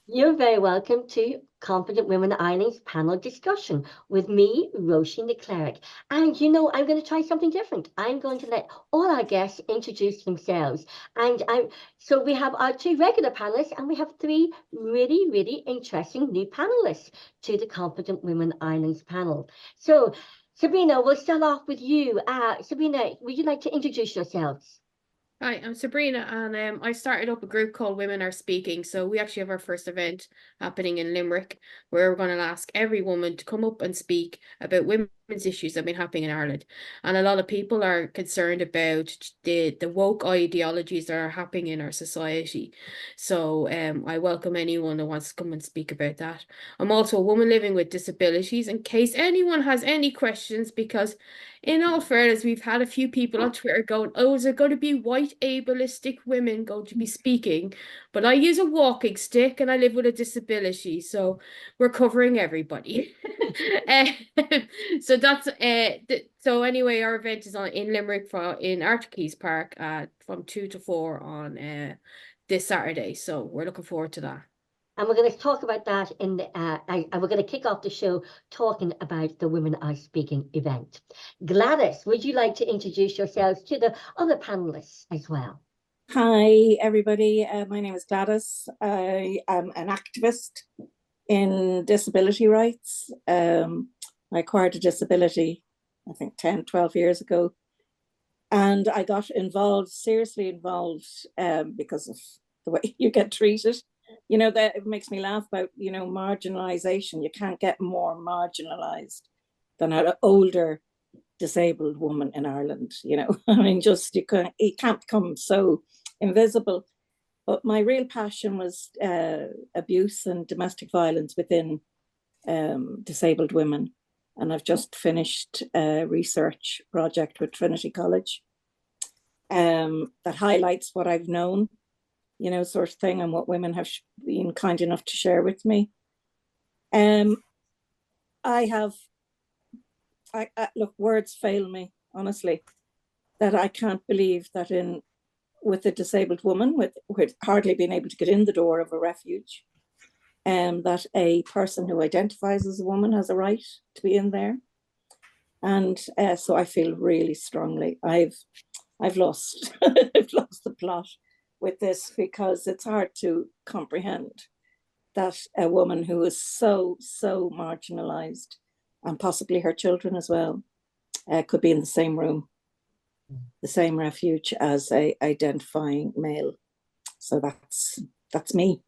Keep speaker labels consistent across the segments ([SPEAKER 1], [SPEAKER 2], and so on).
[SPEAKER 1] You're very welcome to Confident Women Islands panel discussion with me, Roisin the Cleric. And I'm going to try something different. I'm going to let all our guests introduce themselves. So we have our two regular panelists, and we have three really, really interesting new panelists to the Confident Women Islands panel. So, Sabrina, we'll start off with you. Sabrina, would you like to introduce yourselves?
[SPEAKER 2] Hi, I'm Sabrina, and I started up a group called Women Are Speaking. So we actually have our first event happening in Limerick, where we're going to ask every woman to come up and speak about women's issues that have been happening in Ireland. And a lot of people are concerned about the woke ideologies that are happening in our society. So I welcome anyone that wants to come and speak about that. I'm also a woman living with disabilities, in case anyone has any questions, because in all fairness, we've had a few people on Twitter going, "Oh, is it going to be white ableistic women going to be speaking?" But I use a walking stick and I live with a disability, so we're covering everybody. Uh, so that's so anyway, our event is on in Limerick in Archies Park from 2 to 4 on this Saturday. So we're looking forward to that.
[SPEAKER 1] And we're going to talk about that and we're going to kick off the show talking about the Women Are Speaking event. Gladys, would you like to introduce yourselves to the other panelists as well?
[SPEAKER 3] Hi, everybody. My name is Gladys. I am an activist in disability rights. I acquired a disability, I think 10, 12 years ago. And I got involved, seriously involved, because of the way you get treated. That it makes me laugh about, marginalization. You can't get more marginalized than an older disabled woman in Ireland. I mean, just you can't become so invisible. But my real passion was abuse and domestic violence within disabled women. And I've just finished a research project with Trinity College that highlights what I've known, sort of thing, and what women have been kind enough to share with me. Look, words fail me, honestly, that I can't believe that with a disabled woman, with hardly being able to get in the door of a refuge, that a person who identifies as a woman has a right to be in there. And so I feel really strongly. I've lost I've lost the plot with this, because it's hard to comprehend that a woman who is so marginalized, and possibly her children as well, could be in the same room, the same refuge as a identifying male. So that's me.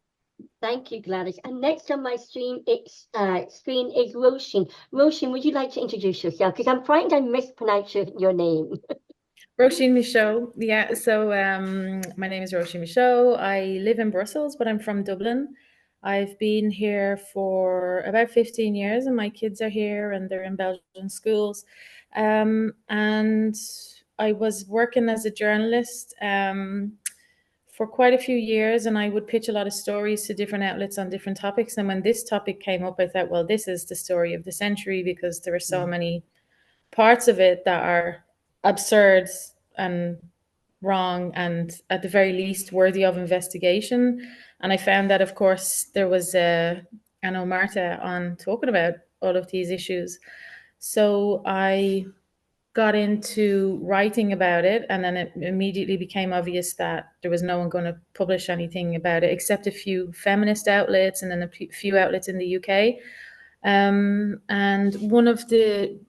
[SPEAKER 1] Thank you, Gladys. And next on my screen is Roisin. Roisin, would you like to introduce yourself? Because I'm frightened I mispronounced your name.
[SPEAKER 4] Roisin Michaud. Yeah, so my name is Roisin Michaud. I live in Brussels, but I'm from Dublin. I've been here for about 15 years, and my kids are here and they're in Belgian schools. And I was working as a journalist for quite a few years, and I would pitch a lot of stories to different outlets on different topics. And when this topic came up, I thought, well, this is the story of the century, because there are so many parts of it that are absurd and wrong, and at the very least worthy of investigation. And I found that, of course, there was Anna Marta on talking about all of these issues. So I got into writing about it, and then it immediately became obvious that there was no one going to publish anything about it except a few feminist outlets and then a few outlets in the UK. And one of the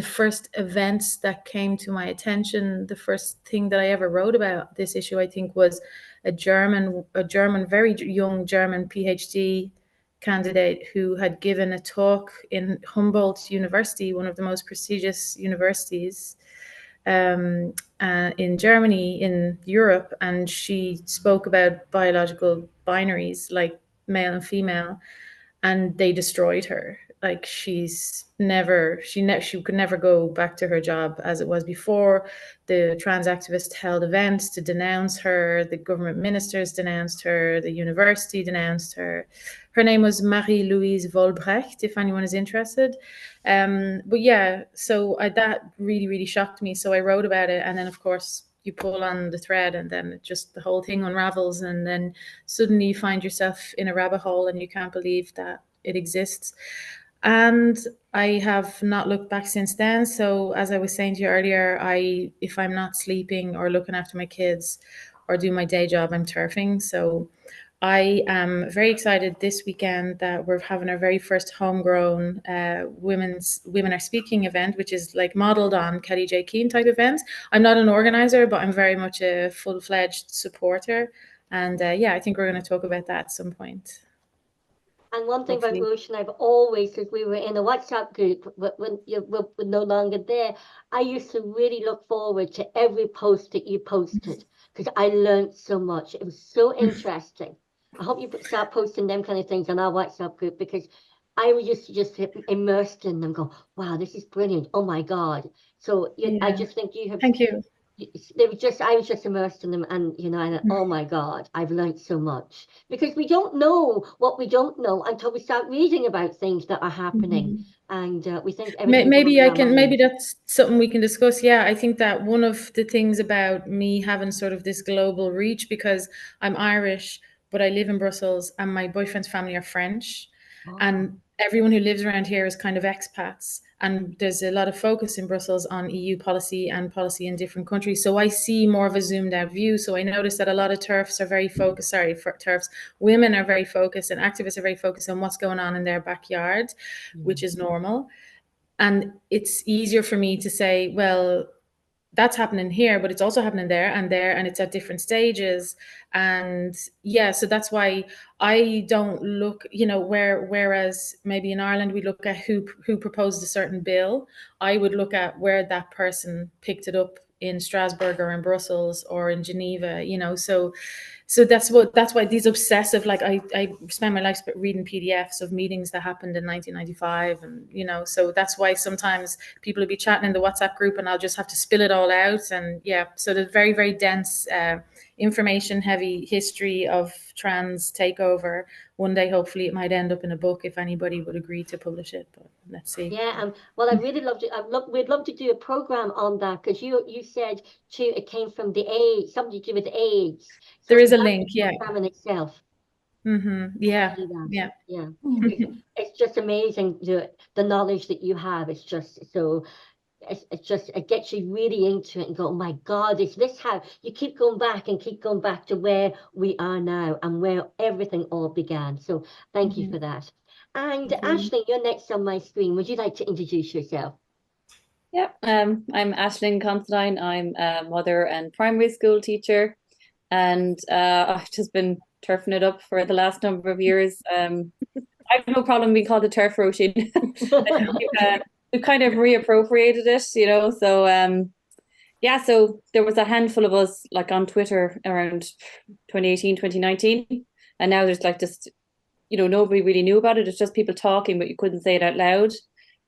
[SPEAKER 4] first events that came to my attention, the first thing that I ever wrote about this issue, I think, was a German, very young German PhD candidate who had given a talk in Humboldt University, one of the most prestigious universities in Germany, in Europe, and she spoke about biological binaries like male and female, and they destroyed her. Like she could never go back to her job as it was before. The trans activists held events to denounce her. The government ministers denounced her. The university denounced her. Her name was Marie-Louise Volbrecht, if anyone is interested. But yeah, so that really, really shocked me. So I wrote about it. And then, of course, you pull on the thread, and then it just the whole thing unravels, and then suddenly you find yourself in a rabbit hole and you can't believe that it exists. And I have not looked back since then. So as I was saying to you earlier, if I'm not sleeping or looking after my kids or do my day job, I'm turfing. So I am very excited this weekend that we're having our very first homegrown Women Are Speaking event, which is like modeled on Kelly J. Keane type events. I'm not an organizer, but I'm very much a full-fledged supporter. And yeah, I think we're going to talk about that at some point.
[SPEAKER 1] And one thing about
[SPEAKER 3] Hopefully.
[SPEAKER 1] Roisin, I've always, because we were in a WhatsApp group when you were no longer there, I used to really look forward to every post that you posted because I learned so much. It was so interesting. I hope you start posting them kind of things on our WhatsApp group because I used to just get immersed in them, go, wow, this is brilliant. Oh my God. So I
[SPEAKER 4] Yeah.
[SPEAKER 1] just think you have.
[SPEAKER 4] Thank you.
[SPEAKER 1] They were just, I was just immersed in them, and oh my God, I've learned so much because we don't know what we don't know until we start reading about things that are happening, and we think everything's
[SPEAKER 4] Maybe
[SPEAKER 1] in our
[SPEAKER 4] maybe
[SPEAKER 1] mind.
[SPEAKER 4] that's something we can discuss. Yeah, I think that one of the things about me having sort of this global reach, because I'm Irish, but I live in Brussels and my boyfriend's family are French,
[SPEAKER 1] Oh,
[SPEAKER 4] and everyone who lives around here is kind of expats. And there's a lot of focus in Brussels on EU policy and policy in different countries. So I see more of a zoomed out view. So I notice that a lot of TERFs are very focused, TERFs, women are very focused and activists are very focused on what's going on in their backyard, which is normal. And it's easier for me to say, well, that's happening here, but it's also happening there, and it's at different stages. And yeah, so that's why I don't look, whereas maybe in Ireland we look at who proposed a certain bill, I would look at where that person picked it up in Strasbourg or in Brussels or in Geneva, so that's why these obsessive, like I spend my life reading PDFs of meetings that happened in 1995, and so that's why sometimes people will be chatting in the WhatsApp group and I'll just have to spill it all out. And yeah, so there's very, very dense information heavy history of trans takeover. One day hopefully it might end up in a book if anybody would agree to publish it, but let's see.
[SPEAKER 1] Yeah, well, I'd really love to. We'd love to do a program on that because you said too it came from the AIDS, something to do with AIDS. So
[SPEAKER 4] There is a
[SPEAKER 1] that's
[SPEAKER 4] link, yeah.
[SPEAKER 1] a program in itself.
[SPEAKER 4] Yeah,
[SPEAKER 1] See that.
[SPEAKER 4] yeah.
[SPEAKER 1] Yeah. It's just amazing the knowledge that you have. It's just so it's just it gets you really into it and go, oh my God, is this how you keep going back and keep going back to where we are now and where everything all began. So thank you for that. And Aisling, you're next on my screen. Would you like to introduce yourself?
[SPEAKER 5] Yeah, I'm Aisling Constantine. I'm a mother and primary school teacher, and I've just been turfing it up for the last number of years. I have no problem being called a turf Roisin. We've kind of reappropriated it, So yeah, so there was a handful of us like on Twitter around 2018, 2019, and now there's like just nobody really knew about it. It's just people talking, but you couldn't say it out loud.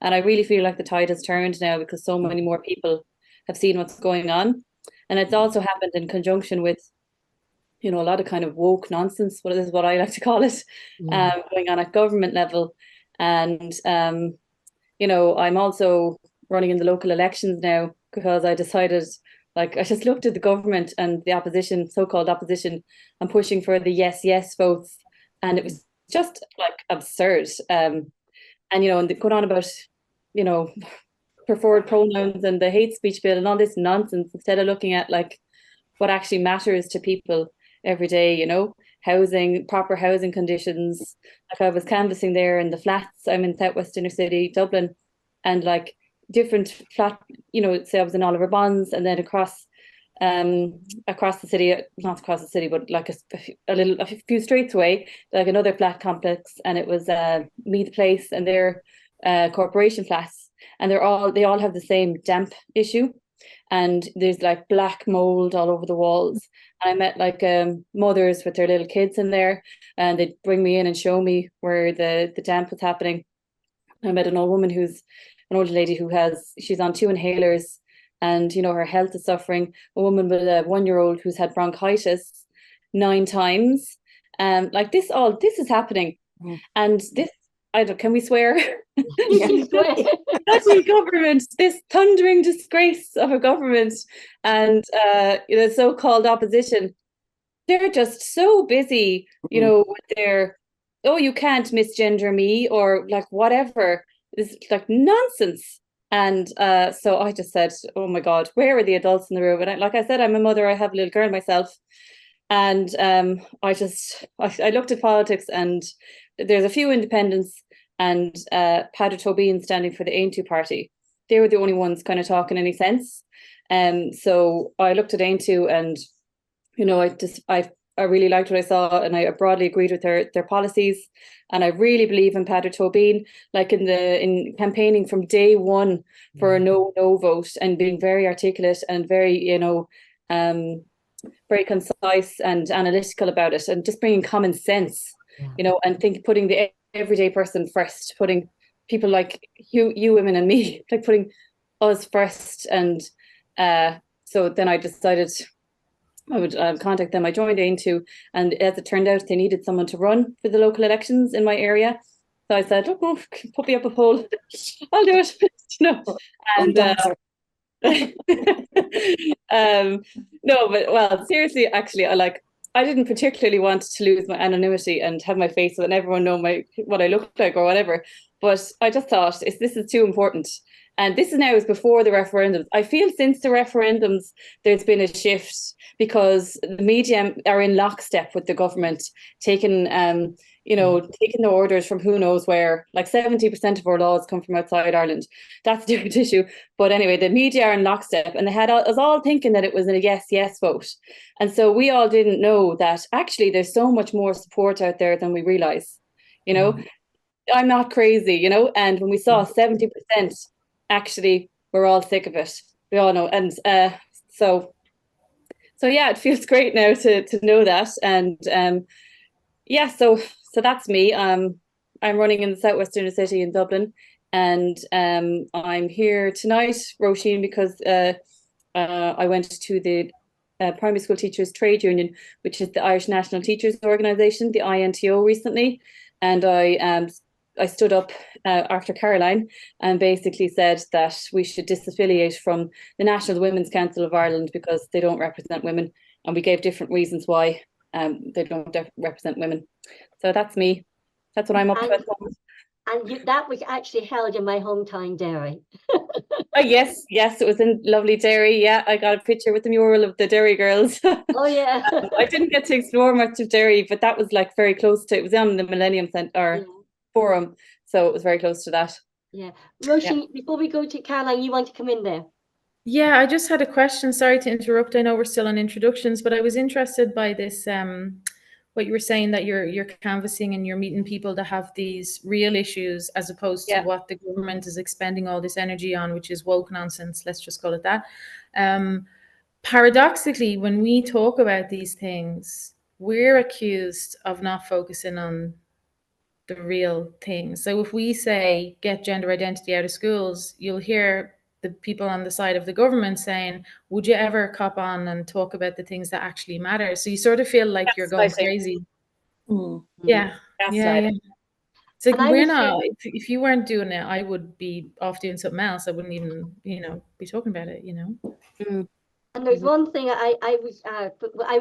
[SPEAKER 5] And I really feel like the tide has turned now because so many more people have seen what's going on. And it's also happened in conjunction with, a lot of kind of woke nonsense, what is what I like to call it, going on at government level. And, I'm also running in the local elections now because I decided, like, I just looked at the government and the opposition, so-called opposition, and pushing for the yes votes. And it was just like absurd. And going on about, preferred pronouns and the hate speech bill and all this nonsense instead of looking at like what actually matters to people every day, housing, proper housing conditions. Like I was canvassing there in the flats. I'm in Southwest Inner City, Dublin, and like different flat, say I was in Oliver Bonds and then across the city, not across the city, but like a few streets away, like another flat complex, and it was Meath Place and their corporation flats, and they all have the same damp issue, and there's like black mold all over the walls. And I met like mothers with their little kids in there, and they'd bring me in and show me where the damp was happening. I met an old woman who's an older lady she's on 2 inhalers, and her health is suffering. A woman with a 1-year-old who's had bronchitis 9 times. Like this is happening. And this can we swear?
[SPEAKER 1] You can swear.
[SPEAKER 5] Bloody government, this thundering disgrace of a government, and the so-called opposition, they're just so busy, with their, oh, you can't misgender me, or like whatever. It's like nonsense. And so I just said, oh my God, where are the adults in the room? And like I said, I'm a mother, I have a little girl myself. And I looked at politics, and there's a few independents, and Paddy Tobin standing for the Aintu party. They were the only ones kind of talking any sense. So I looked at Aintu, and I really liked what I saw, and I broadly agreed with their policies. And I really believe in Paddy Tobin, like in campaigning from day one for a no vote, and being very articulate and very, very concise and analytical about it, and just bringing common sense, and putting the everyday person first, putting people like you women and me, like putting us first. And so then I decided I would contact them. I joined Aintu, and as it turned out, they needed someone to run for the local elections in my area. So I said, "Look, put me up a poll. I'll do it." And no, but well, seriously, actually, I didn't particularly want to lose my anonymity and have my face and everyone know what I look like or whatever. But I just thought this is too important. And this is before the referendums. I feel since the referendums, there's been a shift, because the media are in lockstep with the government, taking the orders from who knows where. Like 70% of our laws come from outside Ireland. That's a different issue. But anyway, the media are in lockstep, and they had us all thinking that it was a yes vote. And so we all didn't know that actually there's so much more support out there than we realize. I'm not crazy, and when we saw 70%, actually, we're all sick of it. We all know. And so yeah, it feels great now to know that. And so that's me. I'm running in the southwestern city in Dublin, and I'm here tonight, Roisin, because I went to the Primary School Teachers Trade Union, which is the Irish National Teachers Organisation, the INTO, recently, and I stood up after Caroline and basically said that we should disaffiliate from the National Women's Council of Ireland because they don't represent women, and we gave different reasons why they don't represent women. So that's me. That's what I'm up to at the moment.
[SPEAKER 1] And that was actually held in my hometown, Derry.
[SPEAKER 5] Yes, it was in lovely Derry. Yeah, I got a picture with the mural of the Derry girls.
[SPEAKER 1] Oh yeah.
[SPEAKER 5] I didn't get to explore much of Derry, but that was like very close to it. Was on the Millenium Centre Forum, so it was very close to that.
[SPEAKER 1] Yeah, Roisin, before we go to Caroline, you want to come in there?
[SPEAKER 4] Yeah, I just had a question. Sorry to interrupt. I know we're still on introductions, but I was interested by this. What you were saying, that you're canvassing and you're meeting people that have these real issues, as opposed to what the government is expending all this energy on, which is woke nonsense. Let's just call it that. Paradoxically, when we talk about these things, we're accused of not focusing on the real things. So if we say get gender identity out of schools, you'll hear the people on the side of the government saying, would you ever cop on and talk about the things that actually matter? So you sort of feel like you're going crazy. Yeah. It's like, we're not, if you weren't doing it, I would be off doing something else. I wouldn't even, be talking about it,
[SPEAKER 1] And there's one thing I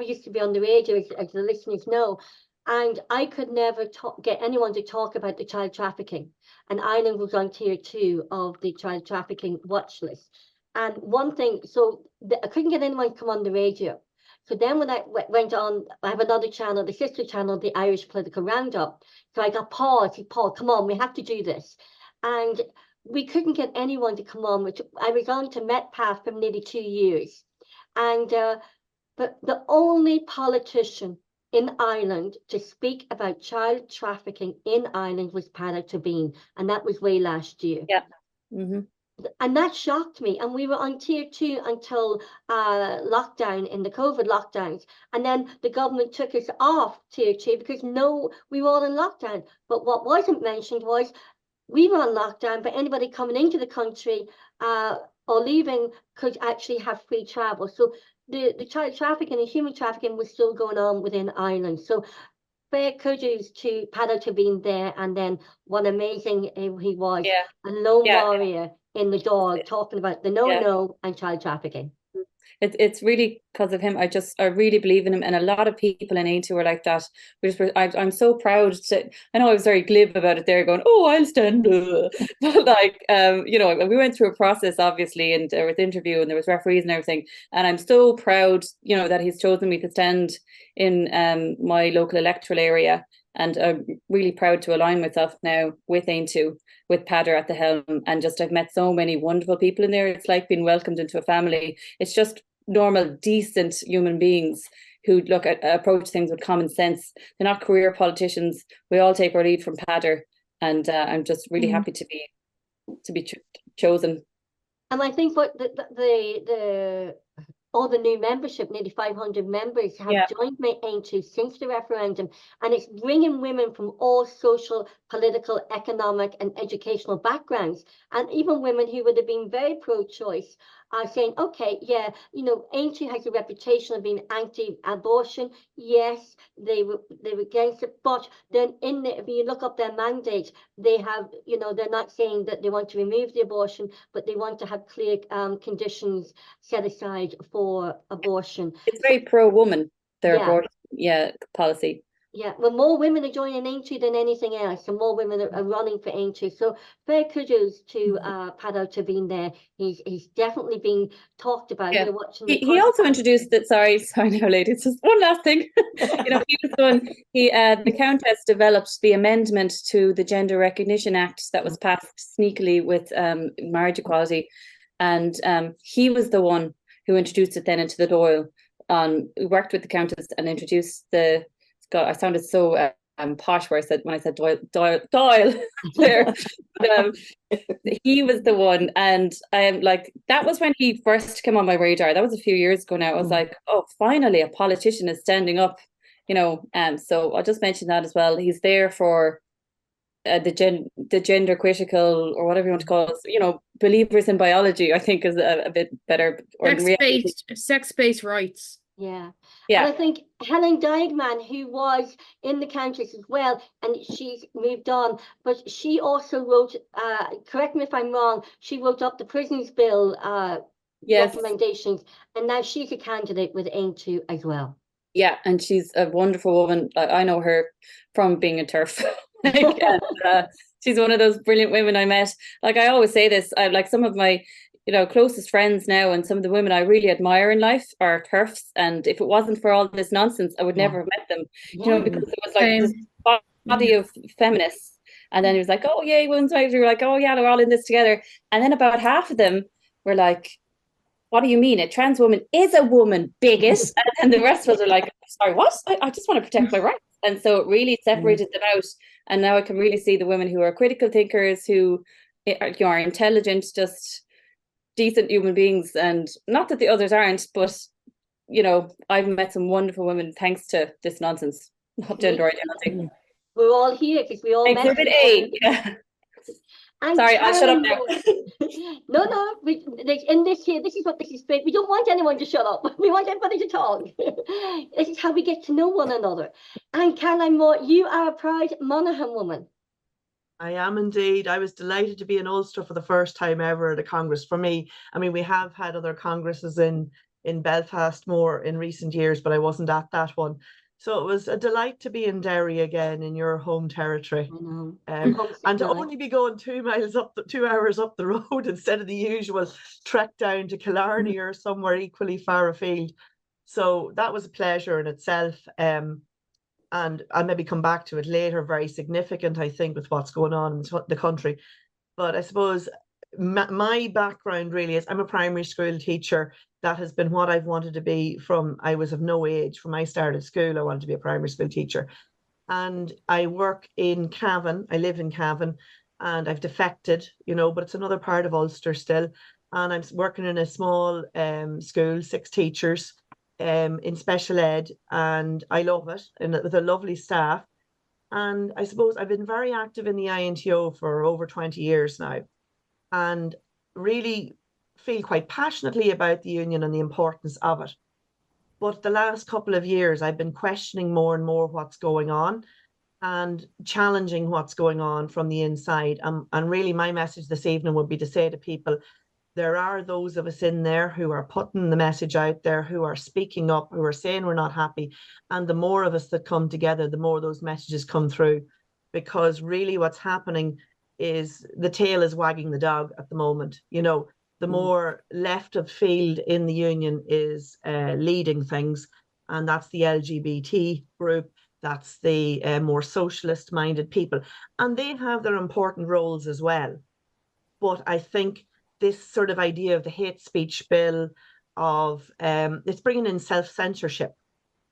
[SPEAKER 1] used to be on the radio, as the listeners know, and I could never get anyone to talk about the child trafficking. And Ireland was on tier 2 of the child trafficking watch list. And one thing, I couldn't get anyone to come on the radio. So then when I went on, I have another channel, the sister channel, the Irish Political Roundup. So I got Paul. I said, Paul, come on, we have to do this. And we couldn't get anyone to come on. I was on to MetPath for nearly 2 years. And but the only politician in Ireland to speak about child trafficking in Ireland was Paddy Tobin, and that was way last year.
[SPEAKER 5] Yeah.
[SPEAKER 1] And that shocked me. And we were on tier 2 until lockdown, in the COVID lockdowns. And then the government took us off tier 2 because we were all in lockdown. But what wasn't mentioned was we were on lockdown, but anybody coming into the country or leaving could actually have free travel. So the child trafficking and human trafficking was still going on within Ireland. So fair kudos to Paddo to being there, and then what amazing he was,
[SPEAKER 5] Yeah.
[SPEAKER 1] a lone
[SPEAKER 5] Yeah.
[SPEAKER 1] warrior in the dog, talking about the no and child trafficking.
[SPEAKER 5] It's really because of him. I really believe in him, and a lot of people in Aintu were like that. I'm so proud to. I know I was very glib about it there, going, "Oh, I'll stand," but like, we went through a process, obviously, and there was interview and there was referees and everything. And I'm so proud, that he's chosen me to stand in my local electoral area, and I'm really proud to align myself now with Aintu, with Padder at the helm, and just I've met so many wonderful people in there. It's like being welcomed into a family. It's just normal, decent human beings who approach things with common sense. They're not career politicians. We all take our lead from Padder, and I'm just really happy to be chosen.
[SPEAKER 1] And I think what the all the new membership, nearly 500 members, have joined Aintu since the referendum, and it's bringing women from all social, political, economic, and educational backgrounds, and even women who would have been very pro-choice are saying, okay, Aintu has a reputation of being anti-abortion. Yes, they were against it, but then if you look up their mandate, they have, they're not saying that they want to remove the abortion, but they want to have clear conditions set aside for abortion.
[SPEAKER 5] It's very pro-woman, their abortion policy.
[SPEAKER 1] Yeah, well, more women are joining Aintu than anything else, and more women are running for Aintu. So fair kudos to Paddo to being there. He's definitely being talked about.
[SPEAKER 5] Yeah.
[SPEAKER 1] Watching
[SPEAKER 5] he also introduced it. Sorry now, ladies. Just one last thing. He was the one. The Countess developed the amendment to the Gender Recognition Act that was passed sneakily with marriage equality, and he was the one who introduced it then into the Dáil. We worked with the Countess and introduced the. God, I sounded so posh when I said Dáil there. He was the one, and that was when he first came on my radar. That was a few years ago now. I was like, oh, finally a politician is standing up, so I'll just mention that as well. He's there for the gender critical, or whatever you want to call it, believers in biology, I think is a bit better.
[SPEAKER 2] Sex-based rights.
[SPEAKER 1] Yeah. And I think Helen Dykeman, who was in the Countess as well, and she's moved on, but she also wrote, correct me if I'm wrong, she wrote up the Prisons Bill recommendations, and now she's a candidate with Aintu as well.
[SPEAKER 5] Yeah, and she's a wonderful woman. I know her from being a TERF. And, she's one of those brilliant women I met. Like I always say this, I like some of my closest friends now, and some of the women I really admire in life are TERFs, and if it wasn't for all this nonsense, I would never have met them. Because it was like this body of feminists, and then it was like, oh yay, women's rights. We were like, oh yeah, they're all in this together. And then about half of them were like, what do you mean? A trans woman is a woman, bigot. And the rest of us are like, sorry, what? I just want to protect my rights. And so it really separated them out. And now I can really see the women who are critical thinkers, who are intelligent, just decent human beings. And not that the others aren't, but I've met some wonderful women thanks to this nonsense of gender identity.
[SPEAKER 1] We're all here because we all met.
[SPEAKER 5] Exhibit A. Yeah. Sorry, I'll shut up now.
[SPEAKER 1] No. In this here, this is what this is. We don't want anyone to shut up. We want everybody to talk. This is how we get to know one another. And Caroline Moore, you are a proud Monaghan woman.
[SPEAKER 6] I am indeed. I was delighted to be in Ulster for the first time ever at a Congress. For me, I mean, we have had other Congresses in Belfast more in recent years, but I wasn't at that one. So it was a delight to be in Derry again, in your home territory. And to only be going 2 hours up the road instead of the usual trek down to Killarney or somewhere equally far afield. So that was a pleasure in itself. And I'll maybe come back to it later, very significant, I think, with what's going on in the country. But I suppose my background really is I'm a primary school teacher. That has been what I've wanted to be from I was of no age. From I started school, I wanted to be a primary school teacher. And I work in Cavan. I live in Cavan, and I've defected, but it's another part of Ulster still. And I'm working in a small school, 6 teachers in special ed, and I love it, and with a lovely staff. And I suppose I've been very active in the INTO for over 20 years now, and really feel quite passionately about the union and the importance of it. But the last couple of years, I've been questioning more and more what's going on and challenging what's going on from the inside. And really, my message this evening would be to say to people, there are those of us in there who are putting the message out there, who are speaking up, who are saying we're not happy. And the more of us that come together, the more those messages come through. Because really what's happening is the tail is wagging the dog at the moment. You know, the more left of field in the union is leading things. And that's the LGBT group. That's the more socialist minded people. And they have their important roles as well. But I think this sort of idea of the hate speech bill, of it's bringing in self-censorship,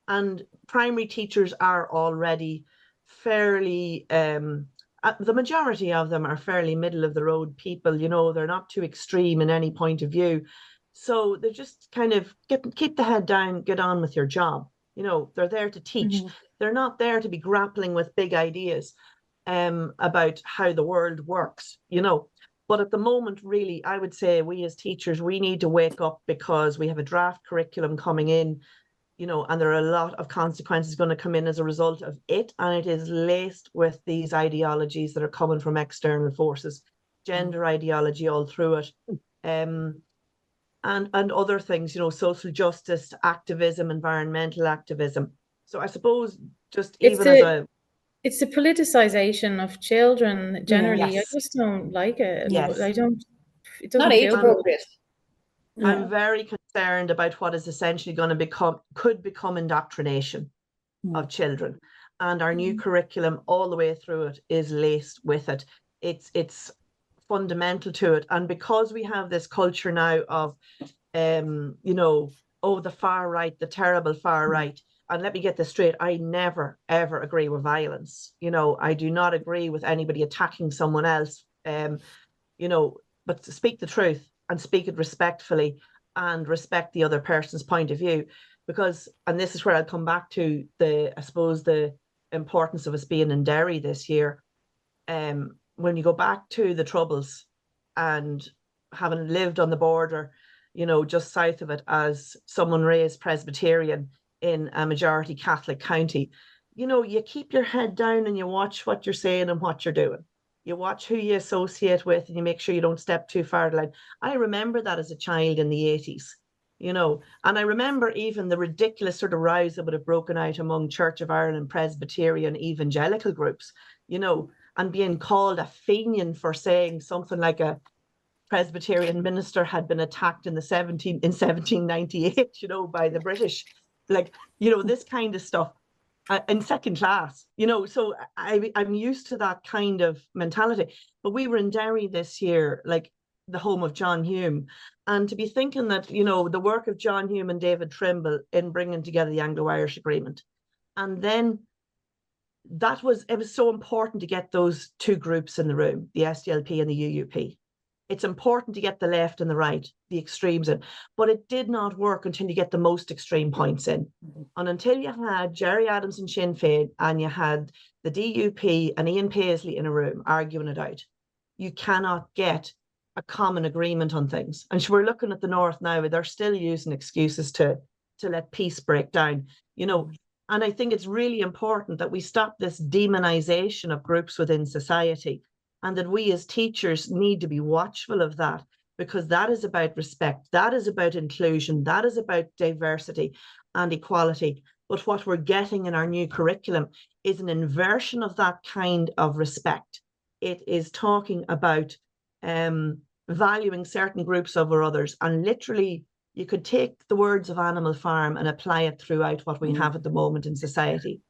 [SPEAKER 6] and primary teachers are already fairly the majority of them are fairly middle of the road people. You know, they're not too extreme in any point of view, so they're just kind of keep the head down, get on with your job. You know, they're there to teach. They're not there to be grappling with big ideas about how the world works, you know. But at the moment, really, I would say we as teachers, we need to wake up, because we have a draft curriculum coming in, you know, and there are a lot of consequences going to come in as a result of it. And it is laced with these ideologies that are coming from external forces, gender ideology all through it, and other things, you know, social justice, activism, environmental activism. So I suppose just even as a
[SPEAKER 4] it's the politicization of children generally.
[SPEAKER 6] Yes.
[SPEAKER 4] I just don't like it.
[SPEAKER 6] Yes.
[SPEAKER 4] I don't. It doesn't
[SPEAKER 5] Not age
[SPEAKER 4] feel good.
[SPEAKER 5] appropriate.
[SPEAKER 6] I'm very concerned about what is essentially going to could become indoctrination of children. And our new curriculum all the way through it is laced with it. It's fundamental to it. And because we have this culture now of, you know, oh, the far right, the terrible far right. And let me get this straight, I never, ever agree with violence. You know, I do not agree with anybody attacking someone else, you know, but to speak the truth and speak it respectfully and respect the other person's point of view. Because, and this is where I'll come back to I suppose, the importance of us being in Derry this year. When you go back to the Troubles and having lived on the border, you know, just south of it as someone raised Presbyterian in a majority Catholic county, you know, you keep your head down and you watch what you're saying and what you're doing. You watch who you associate with and you make sure you don't step too far the line. I remember that as a child in the 80s, you know, and I remember even the ridiculous sort of rows that would have broken out among Church of Ireland, Presbyterian, evangelical groups, you know, and being called a Fenian for saying something like a Presbyterian minister had been attacked in 1798, you know, by the British, like, you know, this kind of stuff. In second class, you know, so I'm used to that kind of mentality. But we were in Derry this year, like the home of John Hume, and to be thinking that, you know, the work of John Hume and David Trimble in bringing together the Anglo-Irish Agreement, and then it was so important to get those two groups in the room, the SDLP and the UUP. It's important to get the left and the right, the extremes in, but it did not work until you get the most extreme points in. And until you had Gerry Adams and Sinn Féin and you had the DUP and Ian Paisley in a room arguing it out, you cannot get a common agreement on things. And so we're looking at the North now, they're still using excuses to let peace break down, you know. And I think it's really important that we stop this demonization of groups within society, and that we as teachers need to be watchful of that, because that is about respect, that is about inclusion, that is about diversity and equality. But what we're getting in our new curriculum is an inversion of that kind of respect. It is talking about valuing certain groups over others, and literally you could take the words of Animal Farm and apply it throughout what we have at the moment in society.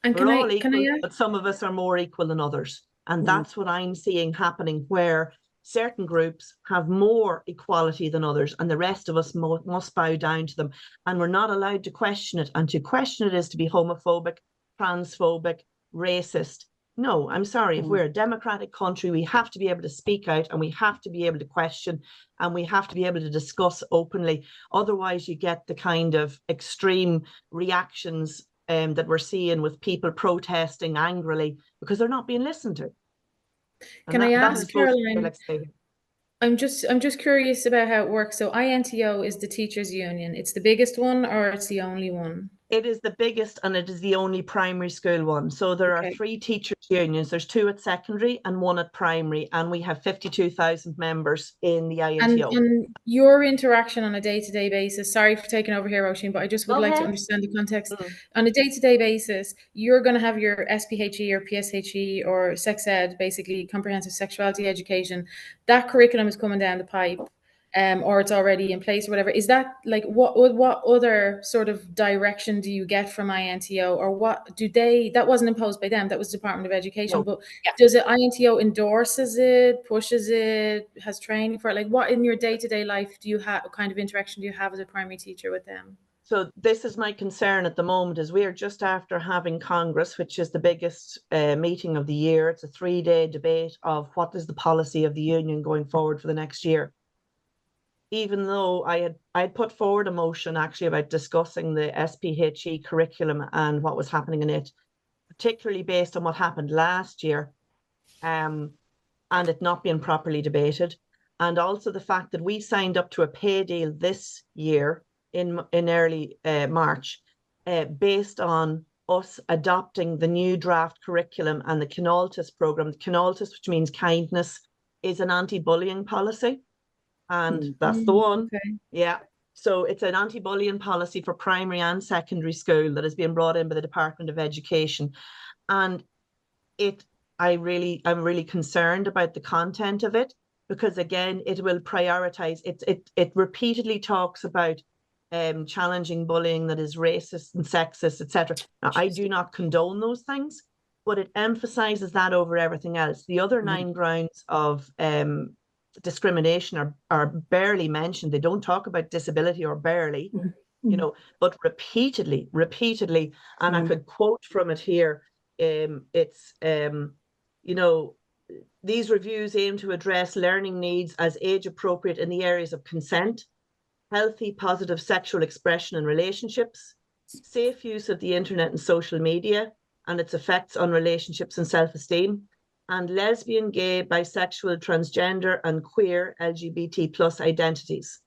[SPEAKER 4] And
[SPEAKER 6] We're all equal, but some of us are more equal than others. And that's what I'm seeing happening, where certain groups have more equality than others, and the rest of us must bow down to them. And we're not allowed to question it. And to question it is to be homophobic, transphobic, racist. No, I'm sorry. If we're a democratic country, we have to be able to speak out, and we have to be able to question, and we have to be able to discuss openly. Otherwise, you get the kind of extreme reactions that we're seeing with people protesting angrily because they're not being listened to.
[SPEAKER 4] Can I ask Caroline? I'm just curious about how it works. So INTO is the teachers' union. It's the biggest one, or it's the only one?
[SPEAKER 6] It is the biggest and it is the only primary school one. So there are
[SPEAKER 4] Okay.
[SPEAKER 6] 3 teachers unions. There's 2 at secondary and 1 at primary, and we have 52,000 members in the INTO.
[SPEAKER 4] And your interaction on a day-to-day basis, sorry for taking over here, Roisin, but I just would
[SPEAKER 1] Go
[SPEAKER 4] like to
[SPEAKER 1] ahead.
[SPEAKER 4] understand the context.
[SPEAKER 6] Mm.
[SPEAKER 4] On a day-to-day basis, you're going to have your SPHE or PSHE or sex ed, basically comprehensive sexuality education. That curriculum is coming down the pipe. Or it's already in place or whatever. Is that like what other sort of direction do you get from INTO, or what do they, that wasn't imposed by them, that was Department of Education,
[SPEAKER 6] No.
[SPEAKER 4] but does it INTO endorses it, pushes it, has training for it? Like what in your day-to-day life do you have, kind of interaction do you have as a primary teacher with them?
[SPEAKER 6] So this is my concern at the moment, is we are just after having Congress, which is the biggest meeting of the year. It's a 3-day debate of what is the policy of the union going forward for the next year. Even though I had put forward a motion actually about discussing the SPHE curriculum and what was happening in it, particularly based on what happened last year, and it not being properly debated, and also the fact that we signed up to a pay deal this year in early March, based on us adopting the new draft curriculum and the Kinaltis program. The Kinaltis, which means kindness, is an anti-bullying policy. And that's the one.
[SPEAKER 4] Okay.
[SPEAKER 6] Yeah. So it's an anti-bullying policy for primary and secondary school that has been brought in by the Department of Education. And I'm really concerned about the content of it, because again, it will prioritize, it repeatedly talks about challenging bullying that is racist and sexist, etc. Now, I do not condone those things, but it emphasizes that over everything else. The other 9 grounds of discrimination are barely mentioned. They don't talk about disability, or barely, you know, but repeatedly, and I could quote from it here. It's you know, these reviews aim to address learning needs as age appropriate in the areas of consent, healthy, positive sexual expression and relationships, safe use of the internet and social media and its effects on relationships and self-esteem, and lesbian, gay, bisexual, transgender and queer LGBT plus identities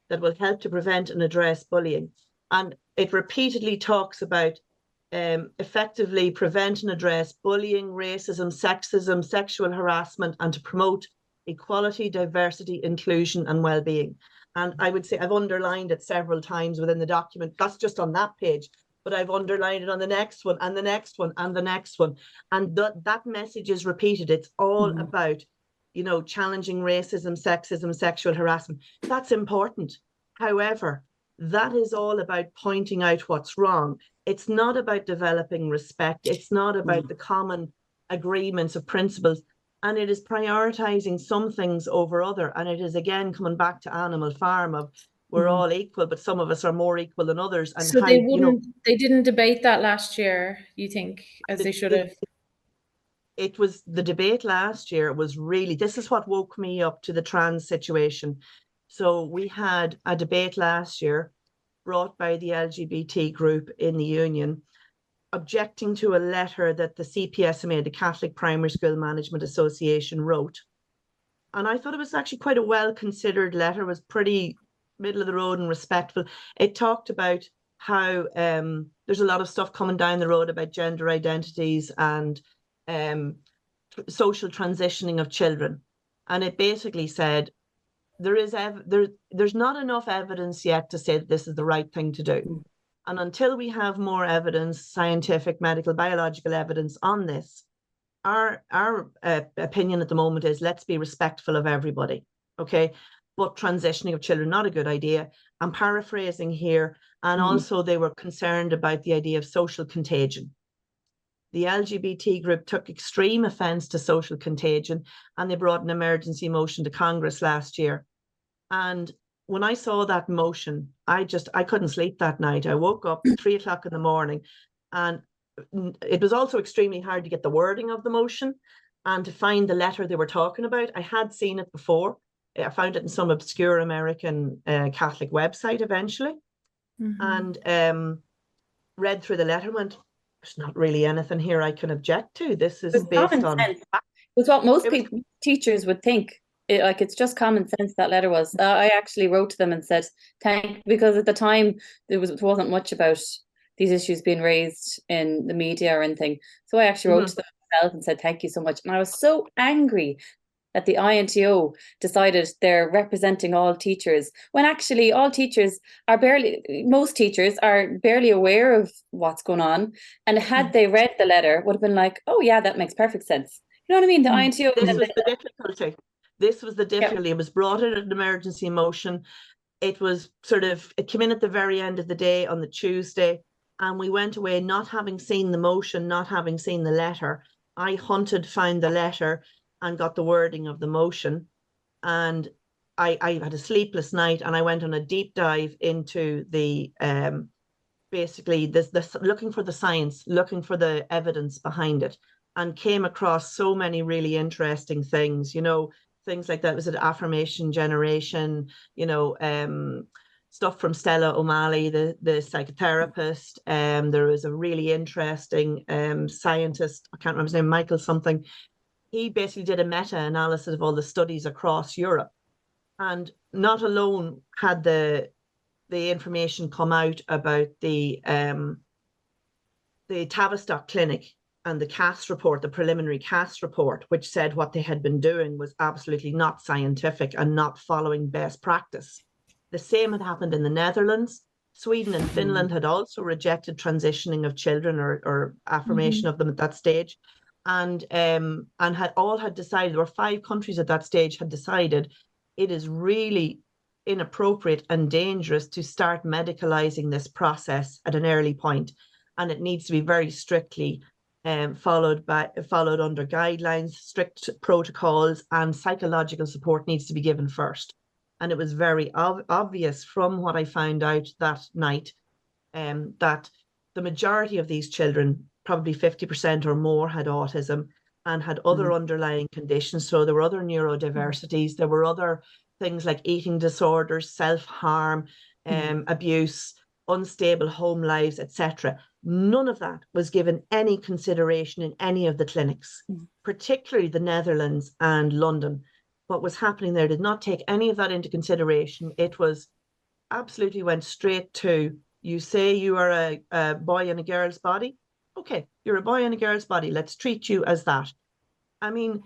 [SPEAKER 6] that will help to prevent and address bullying. And it repeatedly talks about effectively prevent and address bullying, racism, sexism, sexual harassment, and to promote equality, diversity, inclusion and well-being. And I would say I've underlined it several times within the document. That's just on that page, but I've underlined it on the next one and the next one and the next one. And that message is repeated. It's all about, you know, challenging racism, sexism, sexual harassment. That's important. However, that is all about pointing out what's wrong. It's not about developing respect. It's not about the common agreements of principles. And it is prioritizing some things over other. And it is again coming back to Animal Farm of we're all equal, but some of us are more equal than others. And
[SPEAKER 4] so
[SPEAKER 6] how,
[SPEAKER 4] they wouldn't, they didn't debate that last year, you think, as they should have?
[SPEAKER 6] It was the debate last year was really, this is what woke me up to the trans situation. So we had a debate last year brought by the LGBT group in the union, objecting to a letter that the CPSMA, the Catholic Primary School Management Association, wrote. And I thought it was actually quite a well-considered letter. It was pretty middle of the road and respectful. It talked about how there's a lot of stuff coming down the road about gender identities and social transitioning of children. And it basically said, there's not enough evidence yet to say that this is the right thing to do. And until we have more evidence, scientific, medical, biological evidence on this, our opinion at the moment is let's be respectful of everybody, okay? But transitioning of children, not a good idea. I'm paraphrasing here. And also they were concerned about the idea of social contagion. The LGBT group took extreme offence to social contagion, and they brought an emergency motion to Congress last year. And when I saw that motion, I couldn't sleep that night. I woke up at 3 o'clock in the morning, and it was also extremely hard to get the wording of the motion and to find the letter they were talking about. I had seen it before. I found it in some obscure American Catholic website eventually, and read through the letter and went, there's not really anything here I can object to. This is based on...
[SPEAKER 5] It was what most people, teachers would think. it's just common sense. That letter was. I actually wrote to them and said because at the time there wasn't much about these issues being raised in the media or anything. So I actually wrote to them myself and said thank you so much. And I was so angry that the INTO decided they're representing all teachers, when actually most teachers are barely aware of what's going on. And had they read the letter, would have been like, oh yeah, that makes perfect sense. You know what I mean? The INTO.
[SPEAKER 6] This was the difficulty. This was the difficulty. It was brought in an emergency motion. It was it came in at the very end of the day on the Tuesday, and we went away not having seen the motion, not having seen the letter. I hunted, found the letter, and got the wording of the motion. And I had a sleepless night, and I went on a deep dive into the basically this looking for the science, looking for the evidence behind it, and came across so many really interesting things, things like that. Was it affirmation generation, stuff from Stella O'Malley, the psychotherapist. There was a really interesting scientist, I can't remember his name, Michael something. He basically did a meta-analysis of all the studies across Europe. And not alone had the information come out about the Tavistock Clinic and the CAST report, the preliminary CAST report, which said what they had been doing was absolutely not scientific and not following best practice. The same had happened in the Netherlands. Sweden and Finland had also rejected transitioning of children or affirmation of them at that stage. And had decided, there were 5 countries at that stage had decided it is really inappropriate and dangerous to start medicalizing this process at an early point, and it needs to be very strictly followed under guidelines, strict protocols, and psychological support needs to be given first. And it was very obvious from what I found out that night that the majority of these children, probably 50% or more, had autism and had other underlying conditions. So there were other neurodiversities, there were other things like eating disorders, self-harm, abuse, unstable home lives, etc. None of that was given any consideration in any of the clinics, particularly the Netherlands and London. What was happening there did not take any of that into consideration. It was absolutely went straight to, you say you are a boy in a girl's body. Okay, you're a boy in a girl's body. Let's treat you as that. I mean,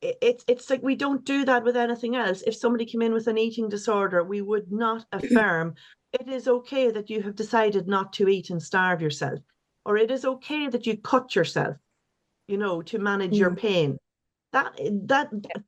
[SPEAKER 6] it's like we don't do that with anything else. If somebody came in with an eating disorder, we would not affirm it is okay that you have decided not to eat and starve yourself, or it is okay that you cut yourself, to manage your pain.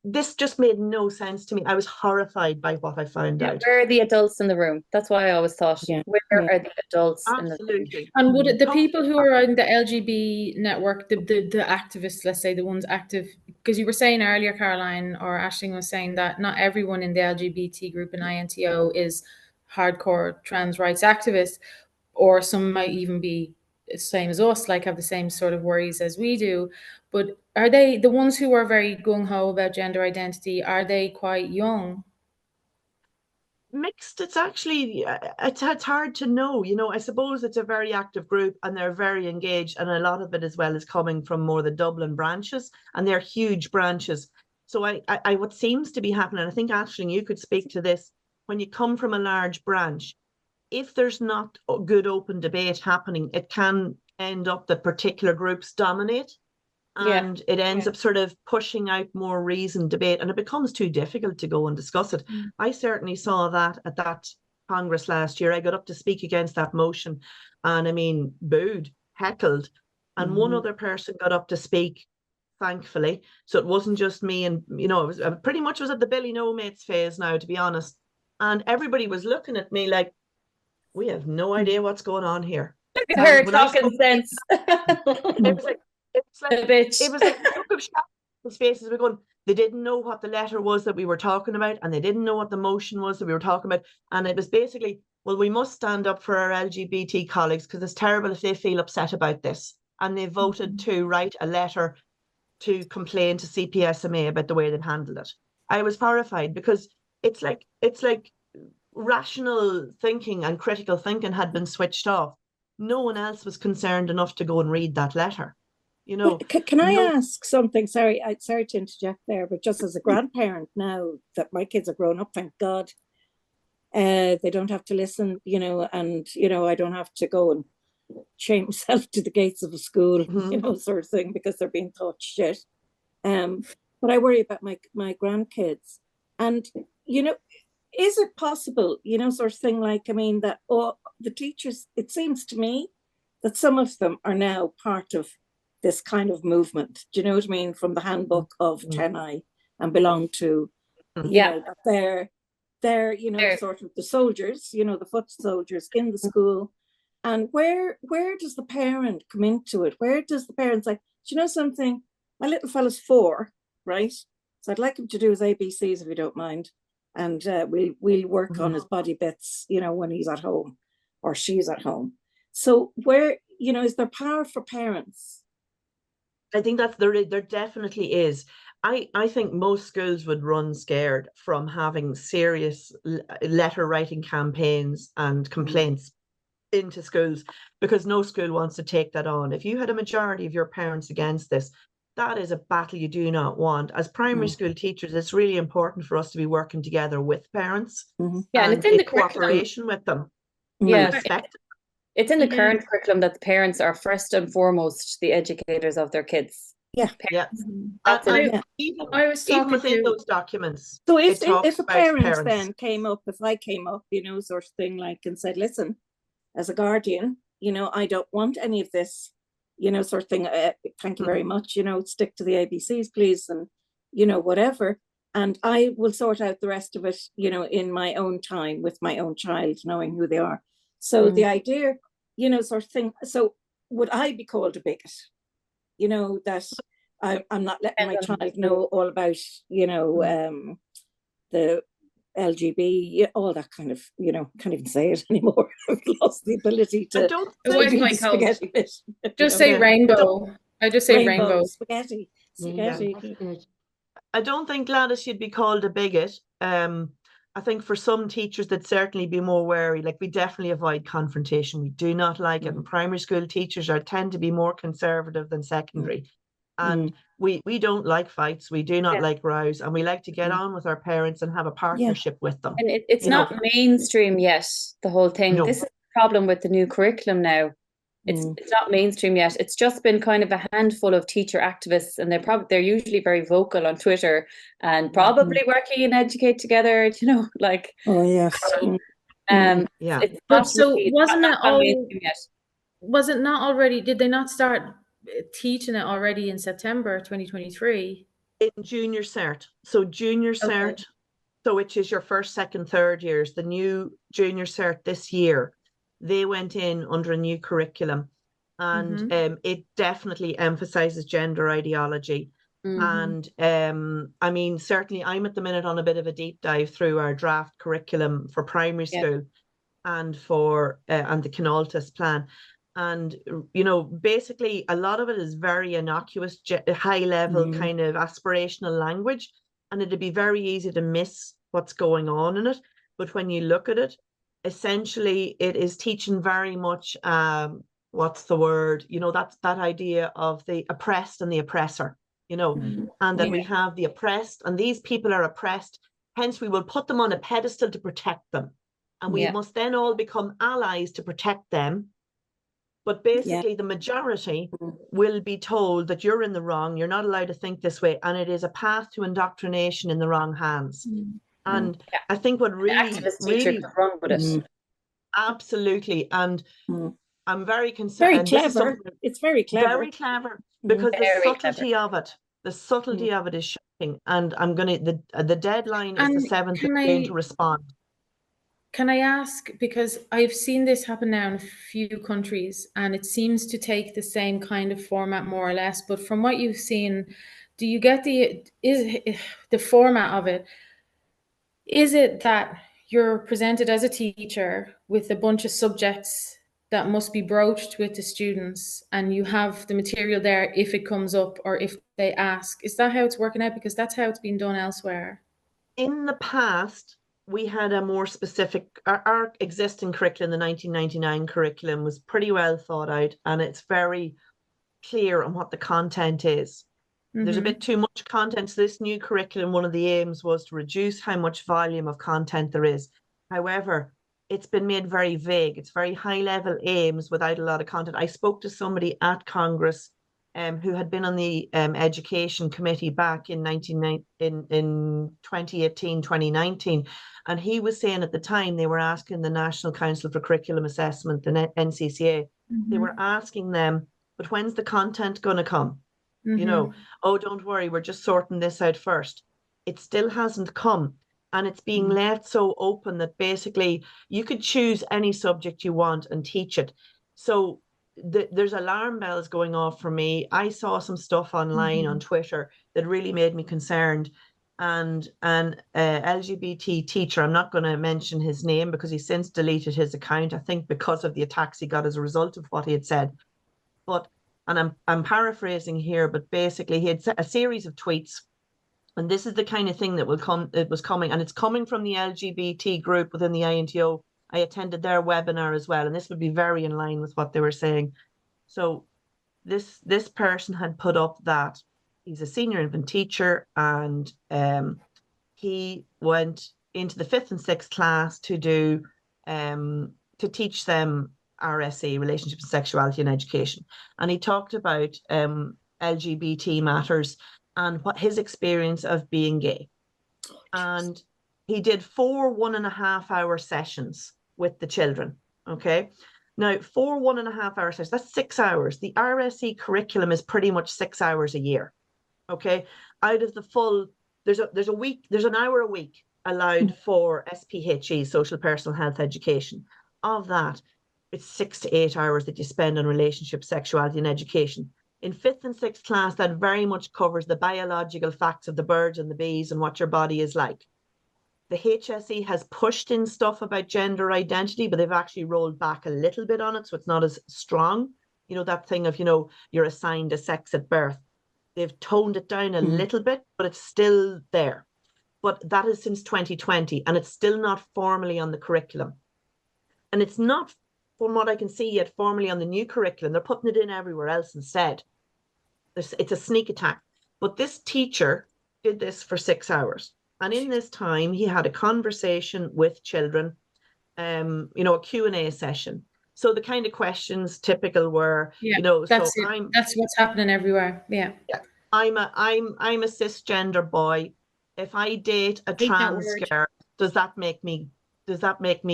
[SPEAKER 6] This just made no sense to me. I was horrified by what I found out.
[SPEAKER 5] Where are the adults in the room? That's why I always thought, where are the adults in the room?
[SPEAKER 2] And would the people who are in the LGB network, the activists, let's say, the ones active, because you were saying earlier, Caroline, or Aisling was saying that not everyone in the LGBT group in INTO is hardcore trans rights activists, or some might even be the same as us, like have the same sort of worries as we do. But are they the ones who are very gung-ho about gender identity? Are they quite young?
[SPEAKER 6] Mixed. It's actually, it's hard to know. I suppose it's a very active group and they're very engaged, and a lot of it as well is coming from more the Dublin branches, and they're huge branches. So I what seems to be happening, I think Aisling, you could speak to this, when you come from a large branch, if there's not good open debate happening, it can end up that particular groups dominate, and it ends up sort of pushing out more reasoned debate, and it becomes too difficult to go and discuss it. I certainly saw that at that Congress last year. I got up to speak against that motion, and I mean, booed, heckled, and one other person got up to speak, thankfully. So it wasn't just me, and it was pretty much was at the Billy No Mates phase now, to be honest. And everybody was looking at me like, we have no idea what's going on here.
[SPEAKER 5] Look at her talking sense.
[SPEAKER 6] It was like, it was like a look of shock on faces. We're going, they didn't know what the letter was that we were talking about, and they didn't know what the motion was that we were talking about. And it was basically, well, we must stand up for our LGBT colleagues because it's terrible if they feel upset about this. And they voted to write a letter to complain to CPSMA about the way they've handled it. I was horrified because it's like rational thinking and critical thinking had been switched off. No one else was concerned enough to go and read that letter. you know.
[SPEAKER 3] Can I
[SPEAKER 6] No-
[SPEAKER 3] ask something? Sorry, sorry to interject there, but just as a grandparent now that my kids are grown up, thank God, they don't have to listen, you know, and you know, I don't have to go and chain myself to the gates of a school, you know, sort of thing, because they're being taught shit. But I worry about my grandkids, and you know, is it possible, you know, sort of thing, like, I mean, that all the teachers, it seems to me that some of them are now part of this kind of movement. Do you know what I mean? From the handbook of Tenai, and belong to, you know, that they're, you know, sort of the soldiers, you know, the foot soldiers in the school. And where does the parent come into it? Where does the parent say, do you know something? My little fella's 4, right? So I'd like him to do his ABCs if you don't mind. And we'll work on his body bits, you know, when he's at home or she's at home. So where, you know, is there power for parents?
[SPEAKER 6] I think there definitely is. I think most schools would run scared from having serious letter writing campaigns and complaints into schools, because no school wants to take that on. If you had a majority of your parents against this, that is a battle you do not want. As primary school teachers, it's really important for us to be working together with parents,
[SPEAKER 5] and
[SPEAKER 6] and
[SPEAKER 5] it's in the
[SPEAKER 6] cooperation with them.
[SPEAKER 5] Yeah,
[SPEAKER 6] respect.
[SPEAKER 5] It's in the current curriculum that the parents are first and foremost the educators of their kids.
[SPEAKER 3] Yeah.
[SPEAKER 5] That's it.
[SPEAKER 2] I was
[SPEAKER 6] Even
[SPEAKER 2] talking
[SPEAKER 6] within
[SPEAKER 2] to
[SPEAKER 6] those documents.
[SPEAKER 3] So
[SPEAKER 6] it talks
[SPEAKER 3] if a
[SPEAKER 6] about
[SPEAKER 3] parent
[SPEAKER 6] parents.
[SPEAKER 3] then came up, if I came up, you know, sort of thing, like, and said, listen, as a guardian, you know, I don't want any of this, you know, sort of thing. Thank you very much. You know, stick to the ABCs, please, and you know, whatever. And I will sort out the rest of it, you know, in my own time with my own child, knowing who they are. So the idea, you know, sort of thing. So would I be called a bigot? You know, that I'm not letting my child know all about, you know, the LGB, all that kind of, you know, can't even say it anymore. I've lost the ability to
[SPEAKER 2] It was
[SPEAKER 3] do the
[SPEAKER 2] quite cold.
[SPEAKER 3] spaghetti bit.
[SPEAKER 2] Just say rainbow. I just say rainbow.
[SPEAKER 3] Spaghetti.
[SPEAKER 6] I don't think, Gladys, you'd be called a bigot. I think for some teachers they'd certainly be more wary. Like, we definitely avoid confrontation. We do not like it. And primary school teachers tend to be more conservative than secondary. And we don't like fights. We do not like rows, and we like to get on with our parents and have a partnership with them.
[SPEAKER 5] And it's not mainstream yet, the whole thing.
[SPEAKER 6] No.
[SPEAKER 5] This is the problem with the new curriculum now. It's not mainstream yet. It's just been kind of a handful of teacher activists, and they're usually very vocal on Twitter and probably working in Educate Together, you know, like.
[SPEAKER 3] Oh yes.
[SPEAKER 5] It's
[SPEAKER 2] But
[SPEAKER 5] not
[SPEAKER 2] so
[SPEAKER 5] really,
[SPEAKER 2] wasn't it all?
[SPEAKER 5] mainstream yet.
[SPEAKER 2] Was it not already? Did they not start teaching it already in September 2023?
[SPEAKER 6] In junior cert. So junior cert, so which is your first, second, third years, the new junior cert this year, they went in under a new curriculum, and it definitely emphasizes gender ideology. And I mean, certainly I'm at the minute on a bit of a deep dive through our draft curriculum for primary school and for and the Canaltas plan. And, you know, basically a lot of it is very innocuous, high level kind of aspirational language, and it'd be very easy to miss what's going on in it. But when you look at it, essentially it is teaching very much, what's the word, you know, that idea of the oppressed and the oppressor, you know, and that we have the oppressed, and these people are oppressed, hence we will put them on a pedestal to protect them, and we must then all become allies to protect them. But basically the majority will be told that you're in the wrong, you're not allowed to think this way, and it is a path to indoctrination in the wrong hands. And I think what really
[SPEAKER 5] could run with it.
[SPEAKER 6] Absolutely. And I'm very concerned.
[SPEAKER 3] Very clever. It's very clever.
[SPEAKER 6] Very clever, because the subtlety of it, is shocking. And I'm going to, the deadline is the 7th of June to respond.
[SPEAKER 2] Can I ask, because I've seen this happen now in a few countries, and it seems to take the same kind of format more or less, but from what you've seen, do you get the format of it? Is it that you're presented as a teacher with a bunch of subjects that must be broached with the students, and you have the material there if it comes up or if they ask? Is that how it's working out? Because that's how it's been done elsewhere.
[SPEAKER 6] In the past, we had a more specific, our existing curriculum, the 1999 curriculum, was pretty well thought out, and it's very clear on what the content is. There's a bit too much content. So this new curriculum, one of the aims was to reduce how much volume of content there is. However, it's been made very vague. It's very high level aims without a lot of content. I spoke to somebody at Congress who had been on the education committee back in 2018, 2019. And he was saying at the time they were asking the National Council for Curriculum Assessment, the NCCA, they were asking them, but when's the content going to come? You know, oh, don't worry, we're just sorting this out first. It still hasn't come. And it's being left so open that basically you could choose any subject you want and teach it. So there's alarm bells going off for me. I saw some stuff online on Twitter that really made me concerned. And an LGBT teacher, I'm not going to mention his name because he's since deleted his account, I think because of the attacks he got as a result of what he had said. And I'm paraphrasing here, but basically he had a series of tweets. And this is the kind of thing that was coming, and it's coming from the LGBT group within the INTO. I attended their webinar as well, and this would be very in line with what they were saying. So this person had put up that he's a senior infant teacher, and he went into the 5th and 6th class to teach them RSE, Relationship and Sexuality and Education. And he talked about LGBT matters and what his experience of being gay. And he did 4 1.5-hour sessions with the children. Okay. Now, 4 1.5-hour sessions, that's 6 hours. The RSE curriculum is pretty much 6 hours a year. Okay. Out of the full, there's an hour a week allowed for SPHE, social personal health education. Of that, it's 6 to 8 hours that you spend on relationship, sexuality, and education. In 5th and 6th class, that very much covers the biological facts of the birds and the bees and what your body is like. The HSE has pushed in stuff about gender identity, but they've actually rolled back a little bit on it, so it's not as strong. You know, that thing of, you're assigned a sex at birth. They've toned it down a little bit, but it's still there. But that is since 2020, and it's still not formally on the curriculum. And it's not, from what I can see, yet formally on the new curriculum. They're putting it in everywhere else instead. It's a sneak attack. But this teacher did this for 6 hours. And in this time, he had a conversation with children, a Q&A session. So the kind of questions typical were,
[SPEAKER 2] that's what's happening everywhere. Yeah.
[SPEAKER 6] I'm a cisgender boy. If I date a trans girl, does that make me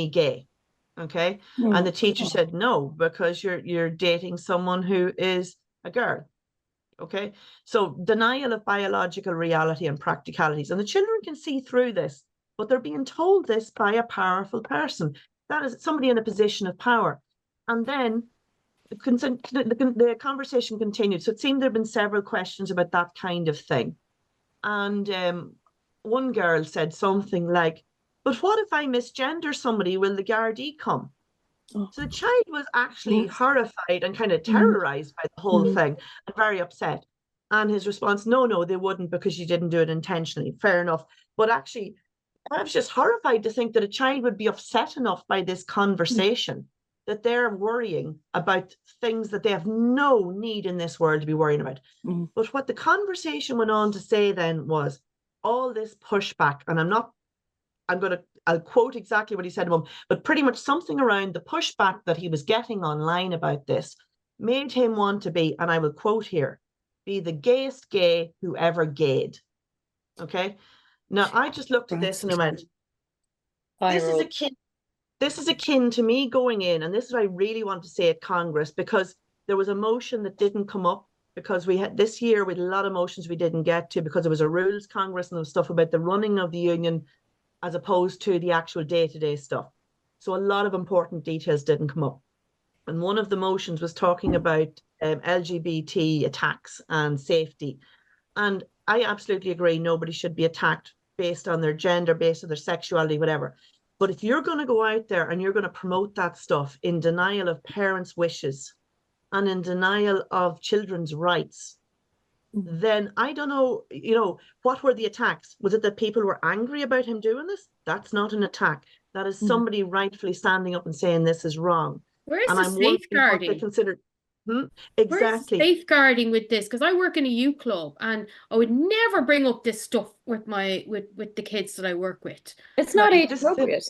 [SPEAKER 6] gay? Okay. And the teacher said no, because you're dating someone who is a girl. Okay. So denial of biological reality and practicalities. And the children can see through this, but they're being told this by a powerful person. That is somebody in a position of power. And then the conversation continued. So it seemed there have been several questions about that kind of thing. And one girl said something like, but what if I misgender somebody? Will the Gardaí come? So the child was actually horrified and kind of terrorized by the whole thing and very upset. And his response, no, they wouldn't, because you didn't do it intentionally. Fair enough. But actually, I was just horrified to think that a child would be upset enough by this conversation that they're worrying about things that they have no need in this world to be worrying about. But what the conversation went on to say then was all this pushback, and I'll quote exactly what he said to him, but pretty much something around the pushback that he was getting online about this made him want to be, and I will quote here, be the gayest gay who ever gayed. Okay. Now I just looked at this and I went, this is akin to me going in, and this is what I really want to say at Congress, because there was a motion that didn't come up because we had this year with a lot of motions we didn't get to because it was a rules Congress and there was stuff about the running of the union as opposed to the actual day-to-day stuff. So a lot of important details didn't come up. And one of the motions was talking about LGBT attacks and safety. And I absolutely agree, nobody should be attacked based on their gender, based on their sexuality, whatever. But if you're going to go out there and you're going to promote that stuff in denial of parents' wishes and in denial of children's rights, then I don't know, what were the attacks? Was it that people were angry about him doing this? That's not an attack. That is somebody rightfully standing up and saying this is wrong.
[SPEAKER 2] Where's the safeguarding?
[SPEAKER 6] Mhm.
[SPEAKER 2] Where's
[SPEAKER 6] Exactly.
[SPEAKER 2] safeguarding with this? Because I work in a youth club, and I would never bring up this stuff with with the kids that I work with.
[SPEAKER 5] It's not age
[SPEAKER 6] This is it.
[SPEAKER 5] appropriate.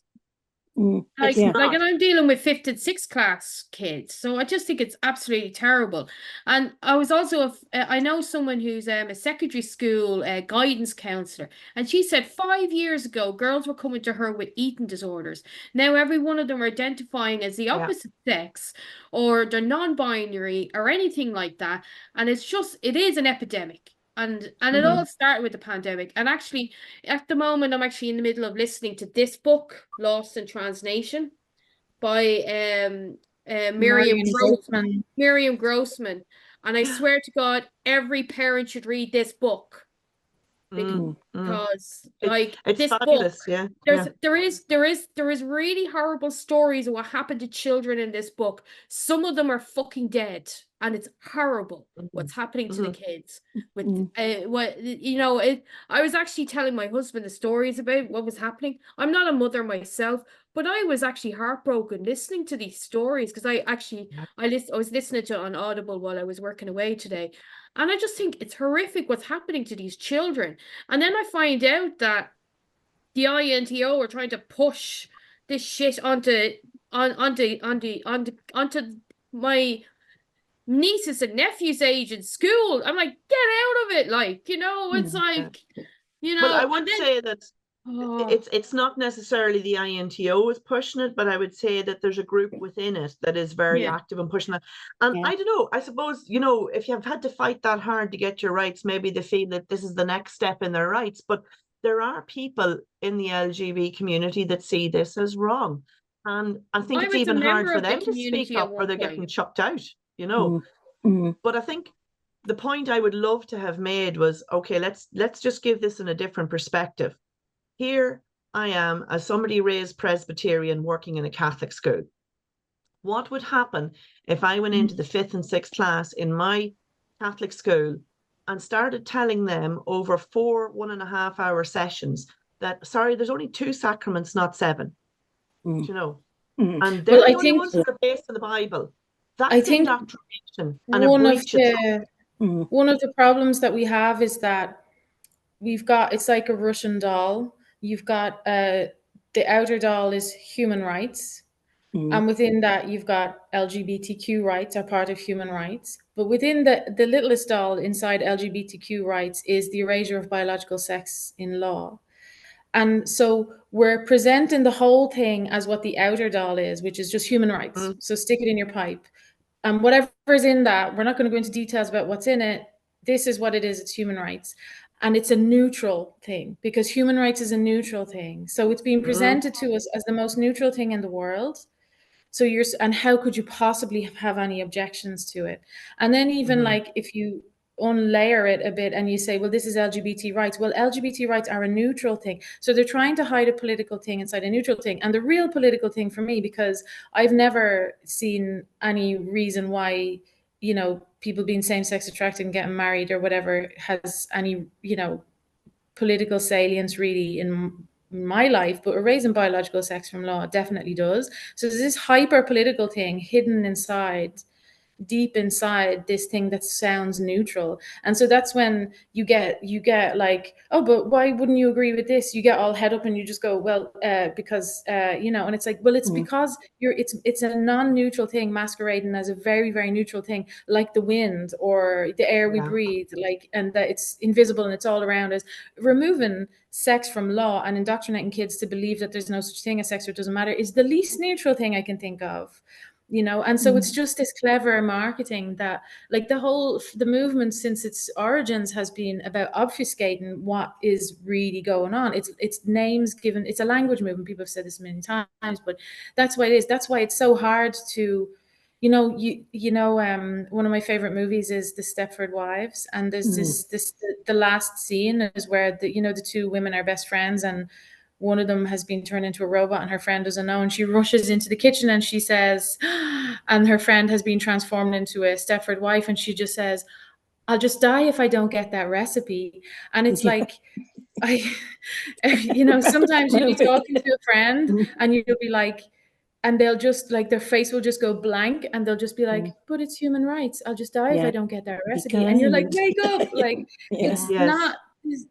[SPEAKER 2] Like,
[SPEAKER 6] It's
[SPEAKER 3] Yeah.
[SPEAKER 2] like,
[SPEAKER 6] not.
[SPEAKER 2] and I'm dealing with 5th and 6th class kids, so I just think it's absolutely terrible. And I was also, I know someone who's a secondary school guidance counselor, and she said 5 years ago, girls were coming to her with eating disorders. Now every one of them are identifying as the
[SPEAKER 6] Yeah.
[SPEAKER 2] opposite sex, or they're non-binary, or anything like that. And it's just, it is an epidemic. And it all started with the pandemic. And actually, at the moment, I'm actually in the middle of listening to this book, Lost in Translation, by Miriam
[SPEAKER 4] Grossman.
[SPEAKER 2] Miriam Grossman. And I swear to God, every parent should read this book, because like
[SPEAKER 6] It's
[SPEAKER 2] this book,
[SPEAKER 6] fabulous. Yeah.
[SPEAKER 2] there is really horrible stories of what happened to children in this book. Some of them are fucking dead, and it's horrible what's happening to the kids with what I was actually telling my husband the stories about what was happening. I'm not a mother myself, but I was actually heartbroken listening to these stories, because I was listening to it on Audible while I was working away today. And I just think it's horrific what's happening to these children. And then I find out that the INTO are trying to push this shit onto my nieces and nephews' age in school. I'm like, get out of it. Like, it's like,
[SPEAKER 6] Well, I
[SPEAKER 2] and
[SPEAKER 6] would
[SPEAKER 2] then
[SPEAKER 6] say that it's not necessarily the INTO is pushing it, but I would say that there's a group within it that is very active and pushing it. And I don't know, I suppose, if you've had to fight that hard to get your rights, maybe they feel that this is the next step in their rights. But there are people in the LGBT community that see this as wrong. And I think
[SPEAKER 2] I
[SPEAKER 6] it's
[SPEAKER 2] was a
[SPEAKER 6] even hard
[SPEAKER 2] member
[SPEAKER 6] for
[SPEAKER 2] of the
[SPEAKER 6] them to speak
[SPEAKER 2] community at
[SPEAKER 6] up, or
[SPEAKER 2] one
[SPEAKER 6] they're
[SPEAKER 2] point.
[SPEAKER 6] getting chucked out, But I think the point I would love to have made was, okay, let's just give this in a different perspective. Here I am, as somebody raised Presbyterian, working in a Catholic school. What would happen if I went into the 5th and 6th class in my Catholic school and started telling them over 4 1.5-hour sessions that, sorry, there's only 2 sacraments, not 7, And they're
[SPEAKER 4] Well,
[SPEAKER 6] the only ones that are based on the Bible.
[SPEAKER 4] I
[SPEAKER 6] That's
[SPEAKER 4] think
[SPEAKER 6] indoctrination and a breach of trust.
[SPEAKER 4] one of the problems that we have is that it's like a Russian doll. You've got the outer doll is human rights. And within that, you've got LGBTQ rights are part of human rights. But within the littlest doll inside LGBTQ rights is the erasure of biological sex in law. And so we're presenting the whole thing as what the outer doll is, which is just human rights. So stick it in your pipe. And whatever's in that, we're not going to go into details about what's in it. This is what it is. It's human rights. And it's a neutral thing, because human rights is a neutral thing. So it's being presented to us as the most neutral thing in the world. So and how could you possibly have any objections to it? And then even like if you unlayer it a bit and you say, well, this is LGBT rights. Well, LGBT rights are a neutral thing. So they're trying to hide a political thing inside a neutral thing. And the real political thing for me, because I've never seen any reason why, people being same-sex attracted and getting married or whatever has any, political salience really in my life, but erasing biological sex from law definitely does. So there's this hyper political thing hidden inside, deep inside this thing that sounds neutral. And so that's when you get like, oh, but why wouldn't you agree with this? You get all head up and you just go, well, because and it's like, well, it's because it's a non-neutral thing masquerading as a very, very neutral thing, like the wind or the air we breathe, like, and that it's invisible and it's all around us. Removing sex from law and indoctrinating kids to believe that there's no such thing as sex or it doesn't matter is the least neutral thing I can think of. And so it's just this clever marketing that, like, the movement since its origins has been about obfuscating what is really going on. It's names given. It's a language movement. People have said this many times, but that's why it is. That's why it's so hard to, one of my favorite movies is The Stepford Wives, and there's the last scene is where the two women are best friends, and one of them has been turned into a robot and her friend doesn't know, and she rushes into the kitchen and she says, and her friend has been transformed into a Stepford wife, and she just says, I'll just die if I don't get that recipe. And it's like, sometimes you'll be talking to a friend and you'll be like, and they'll just like their face will just go blank, and they'll just be like, but it's human rights. I'll just die if
[SPEAKER 3] Yeah.
[SPEAKER 4] I don't get that recipe. And you're like,
[SPEAKER 3] kind.
[SPEAKER 4] wake up. Like,
[SPEAKER 3] Yeah.
[SPEAKER 4] it's
[SPEAKER 6] Yes.
[SPEAKER 4] not.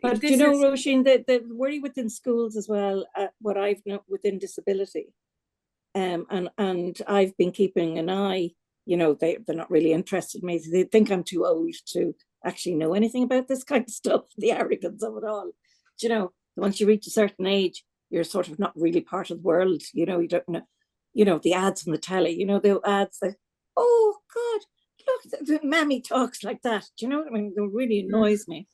[SPEAKER 3] But
[SPEAKER 4] This
[SPEAKER 3] you know,
[SPEAKER 4] is
[SPEAKER 3] Roisin, the worry within schools as well, what I've known within disability, and I've been keeping an eye, you know, they're not really interested in me. They think I'm too old to actually know anything about this kind of stuff, the arrogance of it all. You know, once you reach a certain age, you're sort of not really part of the world, you know, you don't know, you know, the ads from the telly, you know, the ads that, oh God, look, the mammy talks like that. Do you know what I mean? It really annoys me.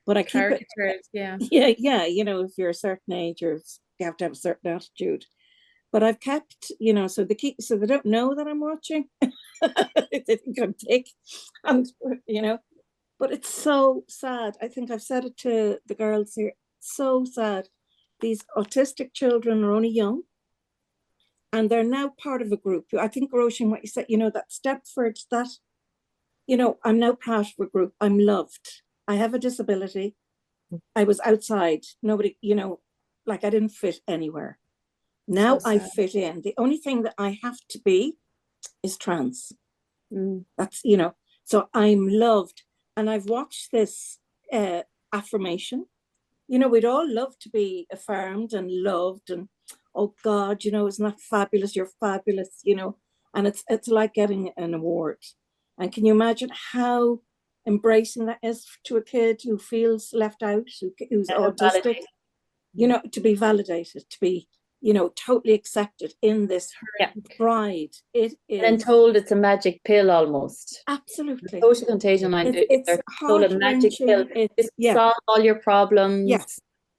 [SPEAKER 3] But I keep it,
[SPEAKER 4] caricatures, yeah.
[SPEAKER 3] yeah, you know, if you're a certain age, you have to have a certain attitude. But I've kept, you know, so they don't know that I'm watching. They think I'm thick, and you know, but it's so sad. I think I've said it to the girls here. So sad. These autistic children are only young, and they're now part of a group. I think, Roisin, what you said, you know, that Stepford, that, you know, I'm now part of a group. I'm loved. I have a disability. I was outside. Nobody, you know, like I didn't fit anywhere. Now
[SPEAKER 4] So
[SPEAKER 3] I
[SPEAKER 4] sad.
[SPEAKER 3] fit in. The only thing that I have to be is trans.
[SPEAKER 5] Mm.
[SPEAKER 3] That's, you know, so I'm loved. And I've watched this affirmation. You know, we'd all love to be affirmed and loved, and oh God, you know, isn't that fabulous? You're fabulous, you know. And it's like getting an award. And can you imagine how embracing that is to a kid who feels left out, who's autistic?
[SPEAKER 5] Validated.
[SPEAKER 3] You know, to be validated, to be, you know, totally accepted in this
[SPEAKER 5] Yeah.
[SPEAKER 3] pride. It is.
[SPEAKER 5] And told it's a magic pill almost.
[SPEAKER 3] Absolutely.
[SPEAKER 5] Social contagion line.
[SPEAKER 3] It's
[SPEAKER 5] They're told a magic pill.
[SPEAKER 3] It's, yeah.
[SPEAKER 5] Solve all your problems.
[SPEAKER 3] Yeah.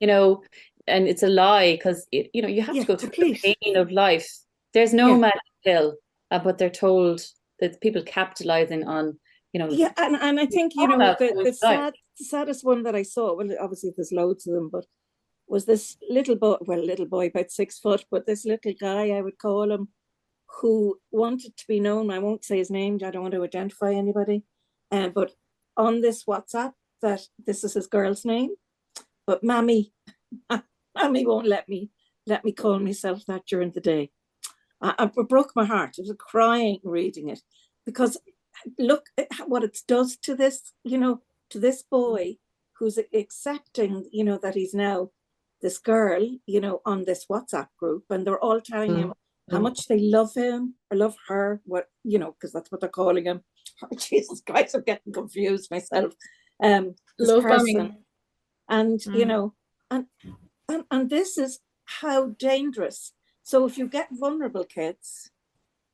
[SPEAKER 5] You know, and it's a lie, because you know, you have to go through the pain of life. There's no magic pill, but they're told that people capitalizing on, you know.
[SPEAKER 3] Yeah, and I think, you know, the saddest one that I saw, well, obviously there's loads of them, but was this little boy about 6 foot, but this little guy, I would call him, who wanted to be known. I won't say his name. I don't want to identify anybody. But on this WhatsApp, that this is his girl's name. But Mammy won't let me call myself that during the day. It broke my heart. I was crying reading it, because look at what it does to this, you know, to this boy who's accepting, you know, that he's now this girl, you know, on this WhatsApp group, and they're all telling him how much they love him or love her, what, you know, because that's what they're calling him. Oh, Jesus Christ, I'm getting confused myself. Love bombing. And you know, and this is how dangerous. So if you get vulnerable kids,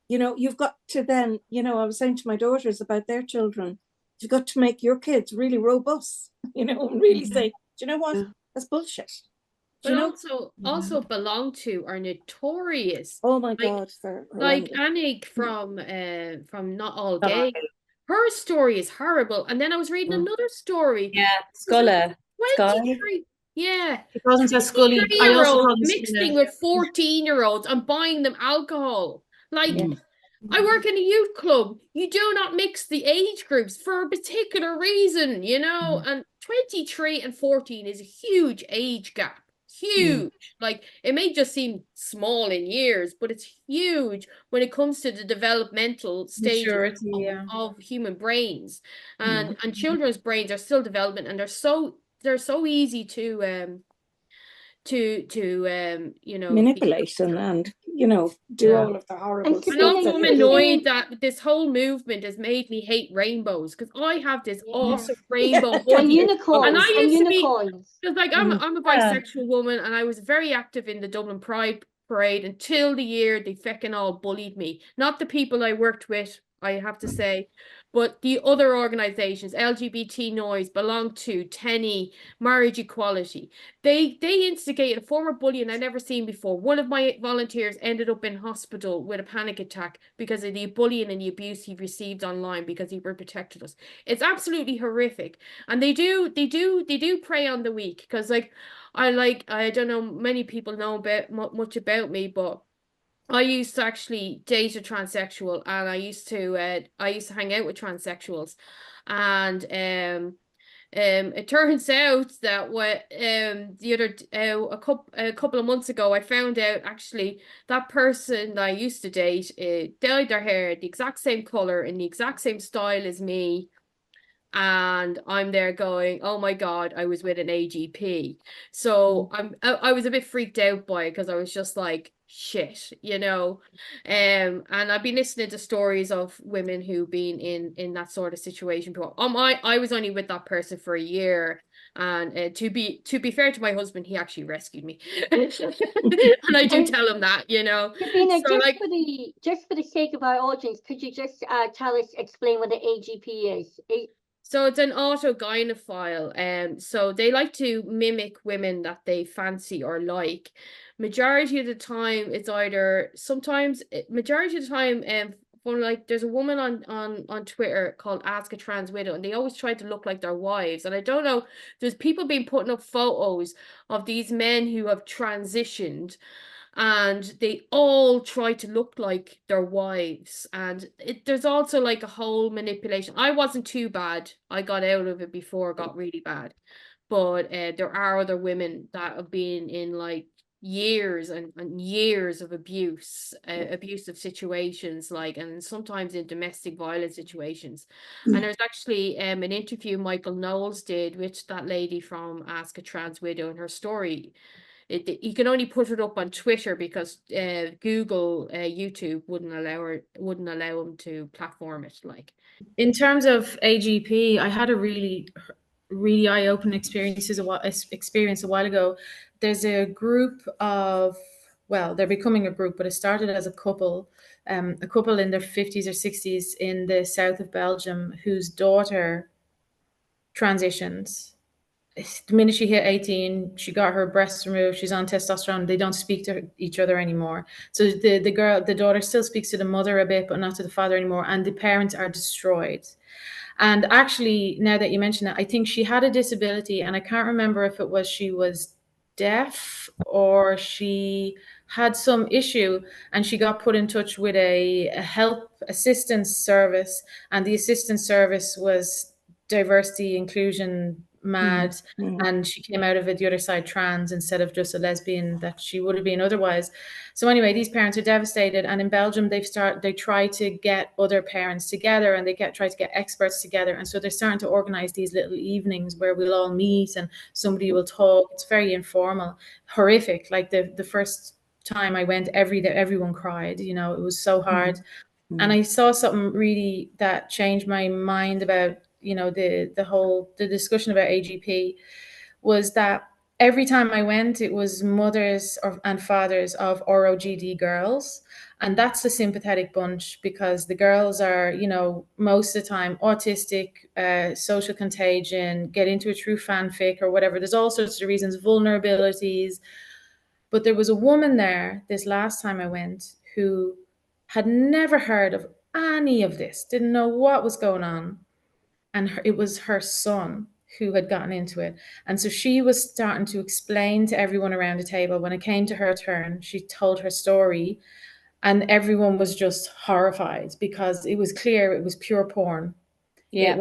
[SPEAKER 3] you know, you've got to then, you know, I was saying to my daughters about their children, you've got to make your kids really robust, you know, and really say, do you know what? That's bullshit.
[SPEAKER 2] But you know? also belong to are notorious.
[SPEAKER 3] Oh my God,
[SPEAKER 2] like Anik from Not All Gay. Her story is horrible. And then I was reading another story.
[SPEAKER 5] Yeah, Sculla.
[SPEAKER 2] 23. Yeah.
[SPEAKER 7] It wasn't a Scully.
[SPEAKER 2] I also mixing with 14-year-olds and buying them alcohol. Like, I work in a youth club. You do not mix the age groups for a particular reason, you know? And 23 and 14 is a huge age gap. Huge. Like, it may just seem small in years, but it's huge when it comes to the developmental stage of human brains. And children's brains are still development, and they're so easy to you know,
[SPEAKER 3] manipulate and you know, do all of the horrible stuff.
[SPEAKER 2] And also I'm annoyed that this whole movement has made me hate rainbows, because I have this awesome rainbow
[SPEAKER 1] and unicorns,
[SPEAKER 2] and I used to be,
[SPEAKER 1] because
[SPEAKER 2] like, I'm a bisexual woman, and I was very active in the Dublin Pride Parade until the year they feckin' all bullied me. Not the people I worked with, I have to say, but the other organisations, LGBT Noise, Belong To, Tenny, Marriage Equality. They instigated a form of bullying I'd never seen before. One of my volunteers ended up in hospital with a panic attack because of the bullying and the abuse he received online because he protected us. It's absolutely horrific. And they do prey on the weak, because I don't know, many people know much about me, but I used to actually date a transsexual, and I used to hang out with transsexuals, and It turns out that what the other a couple of months ago, I found out actually that person that I used to date dyed their hair the exact same color and the exact same style as me. And I'm there going, oh my God, I was with an AGP. So I was a bit freaked out by it because I was just like, shit, you know. And I've been listening to stories of women who've been in that sort of situation before. I was only with that person for a year. And to be fair to my husband, he actually rescued me. And I do
[SPEAKER 1] And
[SPEAKER 2] tell him that, you know.
[SPEAKER 1] Sabrina,
[SPEAKER 2] So like
[SPEAKER 1] just for the sake of our audience, could you just explain what the AGP is?
[SPEAKER 2] so it's an autogynephile. So they like to mimic women that they fancy or like. Majority of the time, it's either majority of the time, for like there's a woman on Twitter called Ask a Trans Widow, and they always try to look like their wives. And I don't know, there's people been putting up photos of these men who have transitioned, and they all try to look like their wives. And there's also like a whole manipulation. I wasn't too bad. I got out of it before it got really bad. But there are other women that have been in like years and years of abusive situations, like, and sometimes in domestic violence situations. And there's actually an interview Michael Knowles did with that lady from Ask a Trans Widow, and her story. You can only put it up on Twitter because Google, YouTube wouldn't allow him to platform it. Like,
[SPEAKER 4] in terms of AGP, I had a really eye-opening experience a while ago. There's a group of, well, they're becoming a group, but it started as a couple in their 50s or 60s in the south of Belgium, whose daughter transitions. The minute she hit 18, she got her breasts removed. She's on testosterone. They don't speak to each other anymore. So the daughter still speaks to the mother a bit, but not to the father anymore. And the parents are destroyed. And actually, now that you mention it, I think she had a disability, and I can't remember if it was she was deaf or she had some issue, and she got put in touch with a help assistance service, and the assistance service was diversity inclusion mad, and she came out of it the other side trans instead of just a lesbian that she would have been otherwise. So anyway, these parents are devastated, and in Belgium they try to get other parents together, and they try to get experts together, and so they're starting to organize these little evenings where we'll all meet and somebody will talk. It's very informal. Horrific. Like the first time I went, everyone cried, you know. It was so hard. And I saw something really that changed my mind about, you know, the discussion about AGP, was that every time I went, it was mothers and fathers of ROGD girls. And that's a sympathetic bunch, because the girls are, you know, most of the time autistic, social contagion, get into a true fanfic or whatever. There's all sorts of reasons, vulnerabilities. But there was a woman there this last time I went who had never heard of any of this, didn't know what was going on. And it was her son who had gotten into it. And so she was starting to explain to everyone around the table. When it came to her turn, she told her story, and everyone was just horrified, because it was clear it was pure porn.
[SPEAKER 5] Yeah.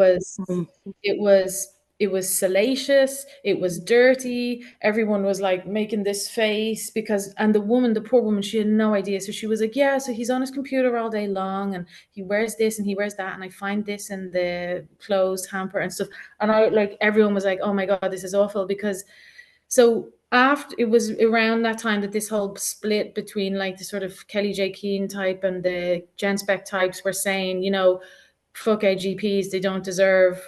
[SPEAKER 4] It was salacious, it was dirty. Everyone was like making this face and the poor woman, she had no idea. So she was like, yeah, so he's on his computer all day long, and he wears this and he wears that, and I find this in the clothes hamper and stuff. And everyone was like, oh my God, this is awful. Because so after, it was around that time that this whole split between like the sort of Kelly J. Keane type and the Gen Spec types were saying, you know, fuck AGPs, they don't deserve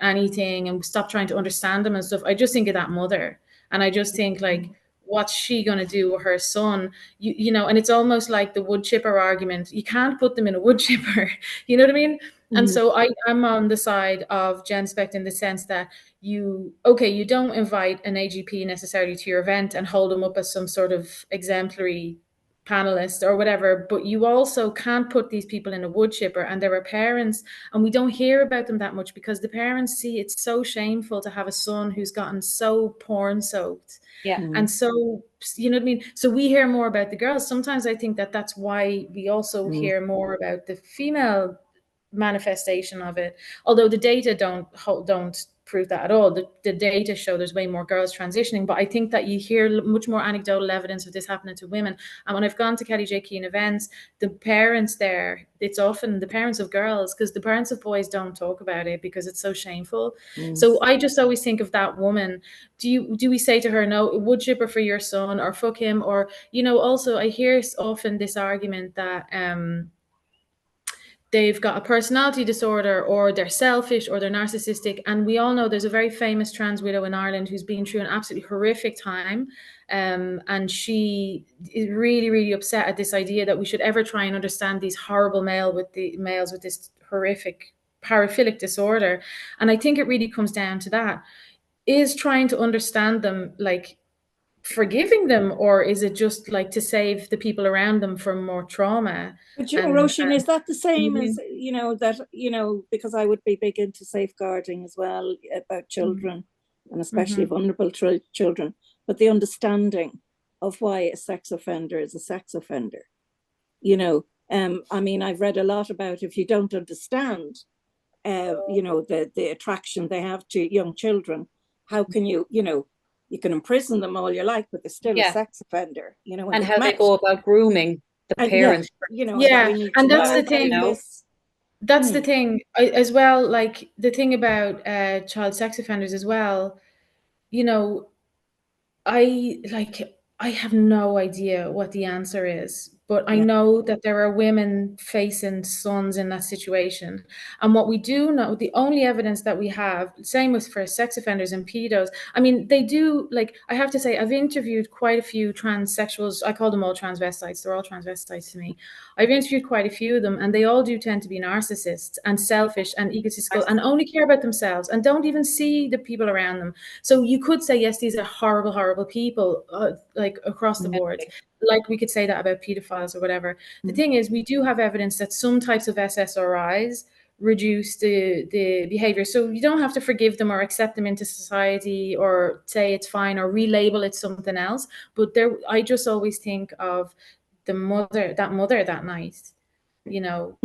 [SPEAKER 4] anything, and stop trying to understand them and stuff. I just think of that mother, and I just think, like, what's she going to do with her son? You know, and it's almost like the wood chipper argument. You can't put them in a wood chipper. You know what I mean? And so I'm on the side of Gen Spect in the sense that you don't invite an AGP necessarily to your event and hold them up as some sort of exemplary panelist or whatever, but you also can't put these people in a wood chipper. And there are parents, and we don't hear about them that much, because the parents see it's so shameful to have a son who's gotten so porn soaked.
[SPEAKER 5] Yeah.
[SPEAKER 4] And so, you know what I mean? So we hear more about the girls. Sometimes I think that that's why we also hear more about the female manifestation of it, although the data don't prove that at all. The data show there's way more girls transitioning, but I think that you hear much more anecdotal evidence of this happening to women. And when I've gone to Kelly J. Keane events, the parents there, it's often the parents of girls, because the parents of boys don't talk about it because it's so shameful. So I just always think of that woman. Do we say to her, no, wood chipper for your son, or fuck him? Or, you know, also I hear often this argument that they've got a personality disorder, or they're selfish, or they're narcissistic. And we all know there's a very famous trans widow in Ireland who's been through an absolutely horrific time. And she is really, really upset at this idea that we should ever try and understand these horrible males with this horrific paraphilic disorder. And I think it really comes down to that. Is trying to understand them like forgiving them, or is it just like to save the people around them from more trauma?
[SPEAKER 3] But you know, Roisin, is that the same as,
[SPEAKER 4] Mhm.
[SPEAKER 3] you know, that, you know, because I would be big into safeguarding as well about children, and especially vulnerable children, but the understanding of why a sex offender is a sex offender. You know, I mean, I've read a lot about, if you don't understand, you know, the attraction they have to young children, how can you, you know, you can imprison them all you like, but they're still a sex offender, you know,
[SPEAKER 5] and how they go about grooming the parents.
[SPEAKER 3] you know,
[SPEAKER 4] Yeah,
[SPEAKER 3] we need
[SPEAKER 4] and
[SPEAKER 3] to
[SPEAKER 4] that's
[SPEAKER 3] know
[SPEAKER 4] the thing.
[SPEAKER 3] about this.
[SPEAKER 4] That's the thing as well. Like the thing about child sex offenders as well, you know, I have no idea what the answer is, but I know that there are women facing sons in that situation. And what we do know, the only evidence that we have, same with for sex offenders and pedos, I mean, they do, like, I have to say, I've interviewed quite a few transsexuals. I call them all transvestites. They're all transvestites to me. I've interviewed quite a few of them, and they all do tend to be narcissists and selfish and egotistical and only care about themselves and don't even see the people around them. So you could say, yes, these are horrible, horrible people, like across the board. Like we could say that about pedophiles or whatever. The thing is, we do have evidence that some types of SSRIs reduce the behavior. So you don't have to forgive them or accept them into society or say it's fine or relabel it something else. But there, I just always think of the mother that night, you know.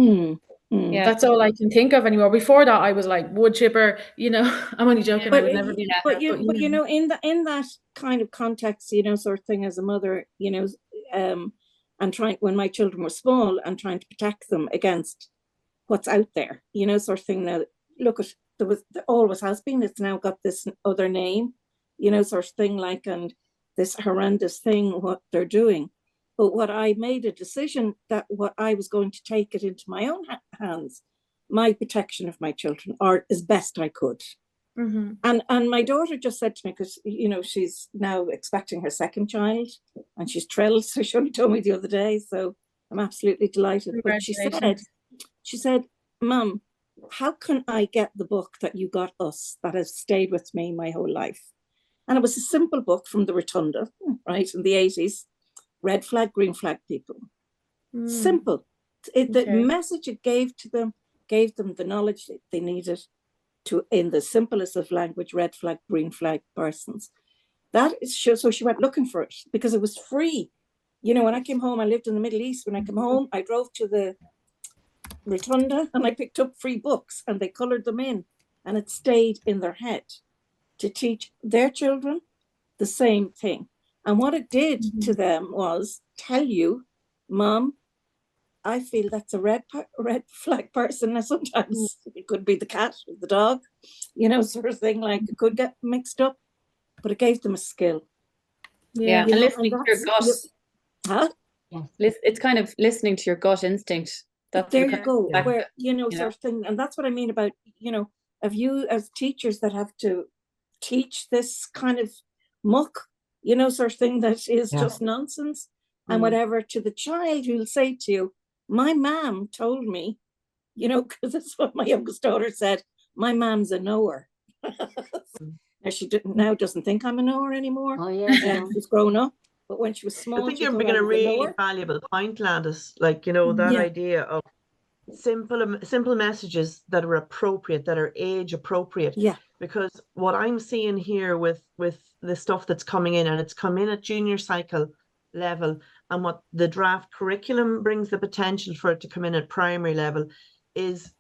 [SPEAKER 4] That's all I can think of anymore. Before that, I was like wood chipper, you know. I'm only joking. I would never be that.
[SPEAKER 3] But you know, in that kind of context, you know, sort of thing, as a mother, you know, and trying, when my children were small, and trying to protect them against what's out there, you know, sort of thing. Now, look, there always has been. It's now got this other name, you know, sort of thing, like, and this horrendous thing what they're doing. But what I made a decision that what I was going to take it into my own hands, my protection of my children, or as best I could. And my daughter just said to me, because, you know, she's now expecting her second child, and she's thrilled. So she only told me the other day, so I'm absolutely delighted. But she said, Mum, how can I get the book that you got us, that has stayed with me my whole life? And it was a simple book from the Rotunda, right, in the 80s, red flag, green flag people. Simple. The message it gave to them, gave them the knowledge that they needed to, in the simplest of language, red flag, green flag persons. That is, so she went looking for it because it was free. You know, when I came home, I lived in the Middle East. When I came home, I drove to the Rotunda and I picked up free books, and they colored them in, and it stayed in their head to teach their children the same thing. And what it did to them was tell you, Mom, I feel that's a red flag person. Now, sometimes it could be the cat or the dog, you know, sort of thing, like it could get mixed up, but it gave them a skill.
[SPEAKER 5] Yeah, and listening to your gut. It's kind of listening to your gut instinct.
[SPEAKER 3] There you go, where, you know, sort of thing. And that's what I mean about, you know, of you as teachers that have to teach this kind of muck, you know, sort of thing that is just nonsense and whatever, to the child who'll say to you, my mom told me, you know, because that's what my youngest daughter said, my mom's a knower. Now she doesn't think I'm a knower anymore.
[SPEAKER 1] Oh yeah,
[SPEAKER 3] she's grown up, but when she was small,
[SPEAKER 6] I think you're making a really valuable point, Landis. Like, you know, that idea of simple messages that are appropriate, that are age appropriate.
[SPEAKER 3] Yeah.
[SPEAKER 6] Because what I'm seeing here with the stuff that's coming in, and it's come in at junior cycle level, and what the draft curriculum brings the potential for it to come in at primary level, is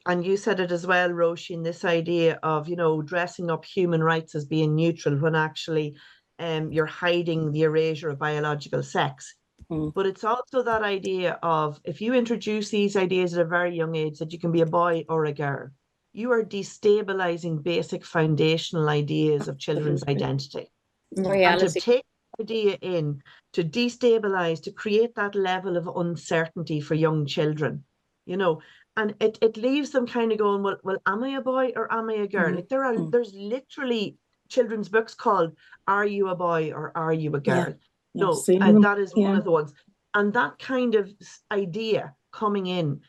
[SPEAKER 6] and you said it as well, Roisin, this idea of, dressing up human rights as being neutral when actually you're hiding the erasure of biological sex. But it's also that idea of, if you introduce these ideas at a very young age that you can be a boy or a girl, you are destabilizing basic foundational ideas of children's identity. And to
[SPEAKER 5] Reality.
[SPEAKER 6] take the idea in, to destabilize, to create that level of uncertainty for young children, and it leaves them kind of going, well, am I a boy or am I a girl? Like there's literally children's books called "Are You a Boy or Are You a Girl?" No, and that is one of the ones. And that kind of idea coming in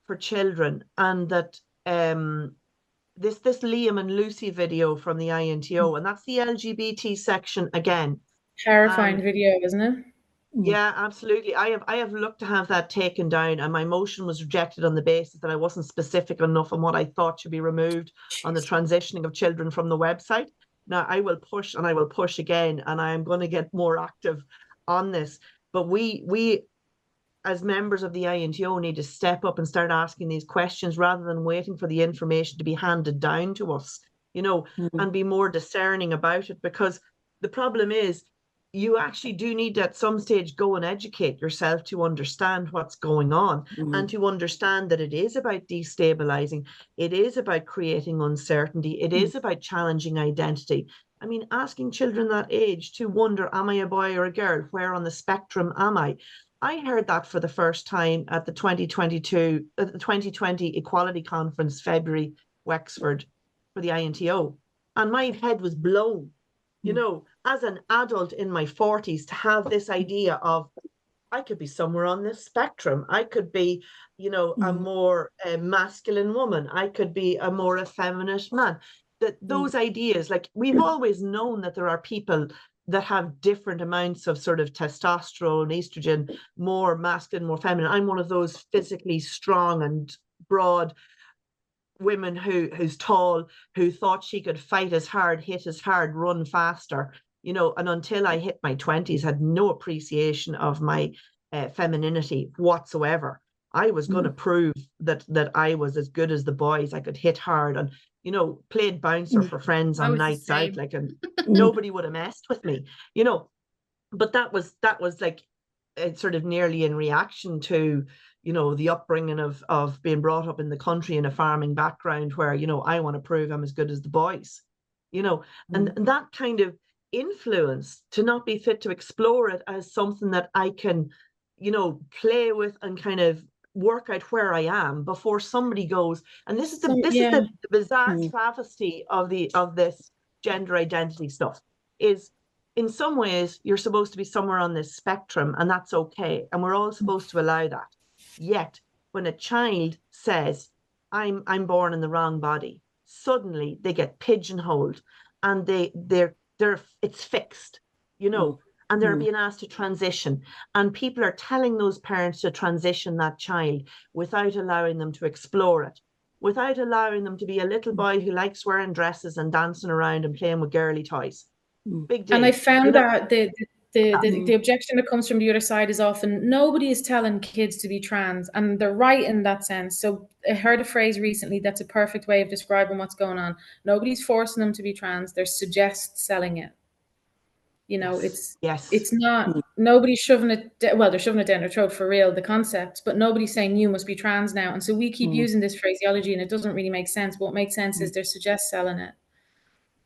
[SPEAKER 6] for children, and that this Liam and Lucy video from the INTO, and that's the LGBT section again.
[SPEAKER 4] Terrifying video, isn't it?
[SPEAKER 6] Yeah, absolutely. I have looked to have that taken down, and my motion was rejected on the basis that I wasn't specific enough on what I thought should be removed on the transitioning of children from the website. Now I will push and I will push again, and I am going to get more active on this. But we as members of the INTO need to step up and start asking these questions rather than waiting for the information to be handed down to us, and be more discerning about it, because the problem is you actually do need to at some stage go and educate yourself to understand what's going on, and to understand that it is about destabilizing, it is about creating uncertainty, it is about challenging identity. I mean, asking children that age to wonder, am I a boy or a girl? Where on the spectrum am I? I heard that for the first time at the 2020 Equality Conference, February, Wexford, for the INTO. And my head was blown, as an adult in my 40s, to have this idea of, I could be somewhere on this spectrum. I could be, a more masculine woman. I could be a more effeminate man. Those ideas, like, we've always known that there are people that have different amounts of sort of testosterone, estrogen, more masculine, more feminine. I'm one of those physically strong and broad women who's tall, who thought she could fight as hard, hit as hard, run faster, and until I hit my 20s, had no appreciation of my femininity whatsoever. I was going to prove that I was as good as the boys. I could hit hard, and played bouncer for friends on nights out, like, and nobody would have messed with me, but that was like sort of nearly in reaction to the upbringing of being brought up in the country in a farming background, where I want to prove I'm as good as the boys, and that kind of influence, to not be fit to explore it as something that I can play with and kind of work out where I am before somebody goes. And this is the bizarre travesty of this gender identity stuff, is in some ways you're supposed to be somewhere on this spectrum, and that's okay, and we're all supposed to allow that. Yet when a child says, I'm born in the wrong body, suddenly they get pigeonholed, and it's fixed, and they're being asked to transition, and people are telling those parents to transition that child without allowing them to explore it, without allowing them to be a little boy who likes wearing dresses and dancing around and playing with girly toys. Big deal.
[SPEAKER 4] And I found that the objection that comes from the other side is often, nobody is telling kids to be trans, and they're right in that sense. So I heard a phrase recently that's a perfect way of describing what's going on. Nobody's forcing them to be trans, they're suggest selling it. It's not, nobody's shoving it, well, they're shoving it down their throat for real, the concept, but nobody's saying you must be trans now. And so we keep using this phraseology, and it doesn't really make sense. What makes sense is they're suggest selling it.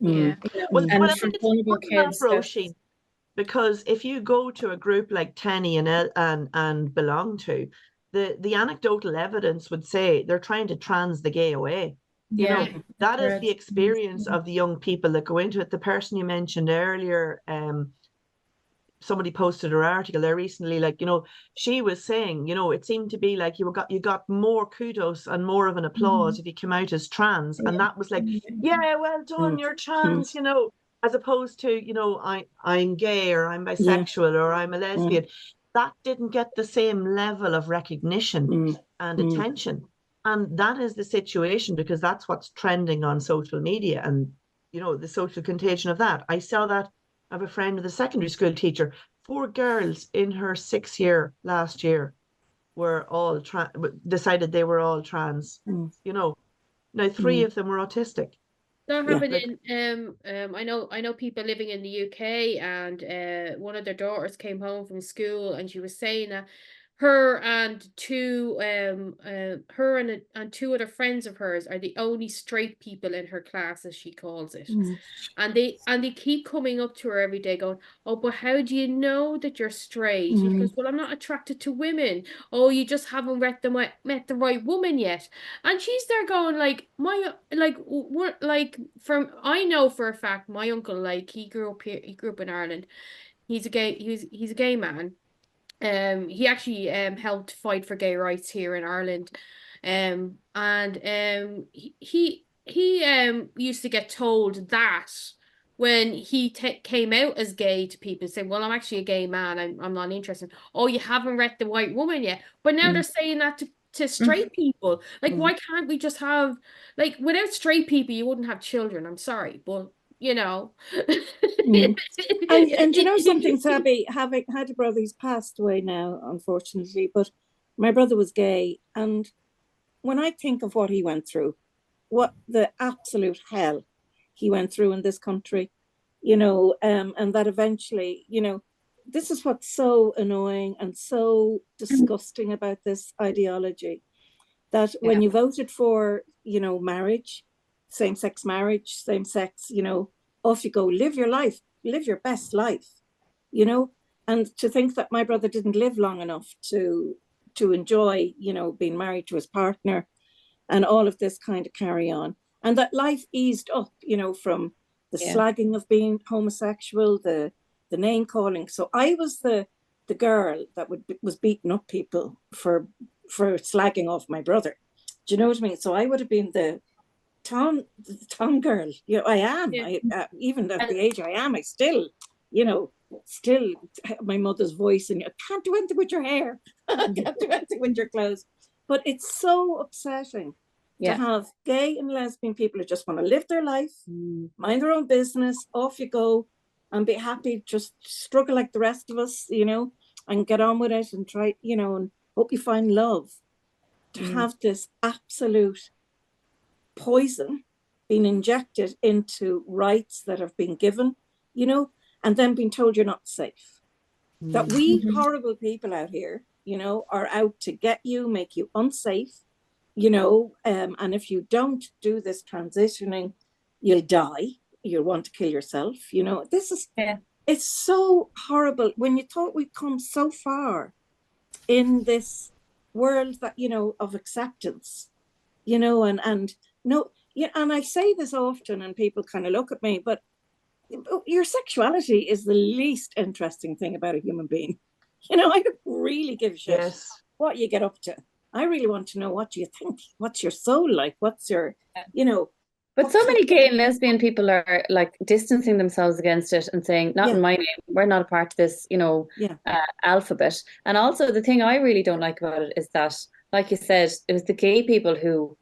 [SPEAKER 2] Yeah.
[SPEAKER 6] Well, I think it's important, Roisin, because if you go to a group like Tenny and belong to, the anecdotal evidence would say they're trying to trans the gay away. That is the experience of the young people that go into it. The person you mentioned earlier, somebody posted her article there recently, like, she was saying, it seemed to be like you got more kudos and more of an applause if you came out as trans. And that was like, yeah, well done, you're trans, as opposed to, I'm gay, or I'm bisexual, or I'm a lesbian. That didn't get the same level of recognition and attention. And that is the situation, because that's what's trending on social media, and, the social contagion of that. I saw that. I have a friend with a secondary school teacher, 4 girls in her 6th year last year were all decided they were all trans. You know, now 3 of them were autistic.
[SPEAKER 2] That
[SPEAKER 3] Yeah.
[SPEAKER 2] happened
[SPEAKER 6] Like-
[SPEAKER 2] in I know people living in the UK, and one of their daughters came home from school and she was saying that her and two other friends of hers are the only straight people in her class, as she calls it. And they keep coming up to her every day going, "Oh, but how do you know that you're straight?" She goes, "Well, I'm not attracted to women." "Oh, you just haven't met the right woman yet." And she's there going like, I know for a fact my uncle, like, he grew up here, he grew up in Ireland. He's a gay man. He actually helped fight for gay rights here in Ireland. He used to get told that when he came out as gay to people, saying, "Well, I'm actually a gay man. I'm not interested." "Oh, you haven't met the white woman yet." But now they're saying that to straight people. Like, why can't we just have, like, without straight people, you wouldn't have children. I'm sorry, but you know.
[SPEAKER 3] And you know something, Sabby, having had a brother who's passed away now, unfortunately, but my brother was gay, and when I think of what he went through, what the absolute hell he went through in this country, you know, and that eventually, you know, this is what's so annoying and so disgusting about this ideology, that when you voted for, you know, marriage, same-sex marriage, same-sex, you know, off you go, live your life, live your best life, you know. And to think that my brother didn't live long enough to enjoy, you know, being married to his partner and all of this kind of carry on, and that life eased up, you know, from the slagging of being homosexual, the name calling. So I was the girl that was beating up people for slagging off my brother. Do you know what I mean? So I would have been the Tom girl. You know, I am. Even at the age I am, I still, you know, my mother's voice, and you can't do anything with your hair, can't do anything with your clothes. But it's so upsetting to have gay and lesbian people who just want to live their life, mind their own business, off you go, and be happy, just struggle like the rest of us, you know, and get on with it and try, you know, and hope you find love. To have this absolute poison being injected into rights that have been given, you know, and then being told you're not safe. That we horrible people out here, you know, are out to get you, make you unsafe, you know, and if you don't do this transitioning, you'll die, you'll want to kill yourself, you know. This is, it's so horrible when you thought we'd come so far in this world that, you know, of acceptance, you know, and no, yeah, and I say this often and people kind of look at me, but your sexuality is the least interesting thing about a human being. You know, I don't really give a shit what you get up to. I really want to know, what you think, what's your soul like, what's your, you know.
[SPEAKER 5] But so many gay and lesbian people are like distancing themselves against it and saying, not in my name, we're not a part of this, you know, alphabet. And also the thing I really don't like about it is that, like you said, it was the gay people who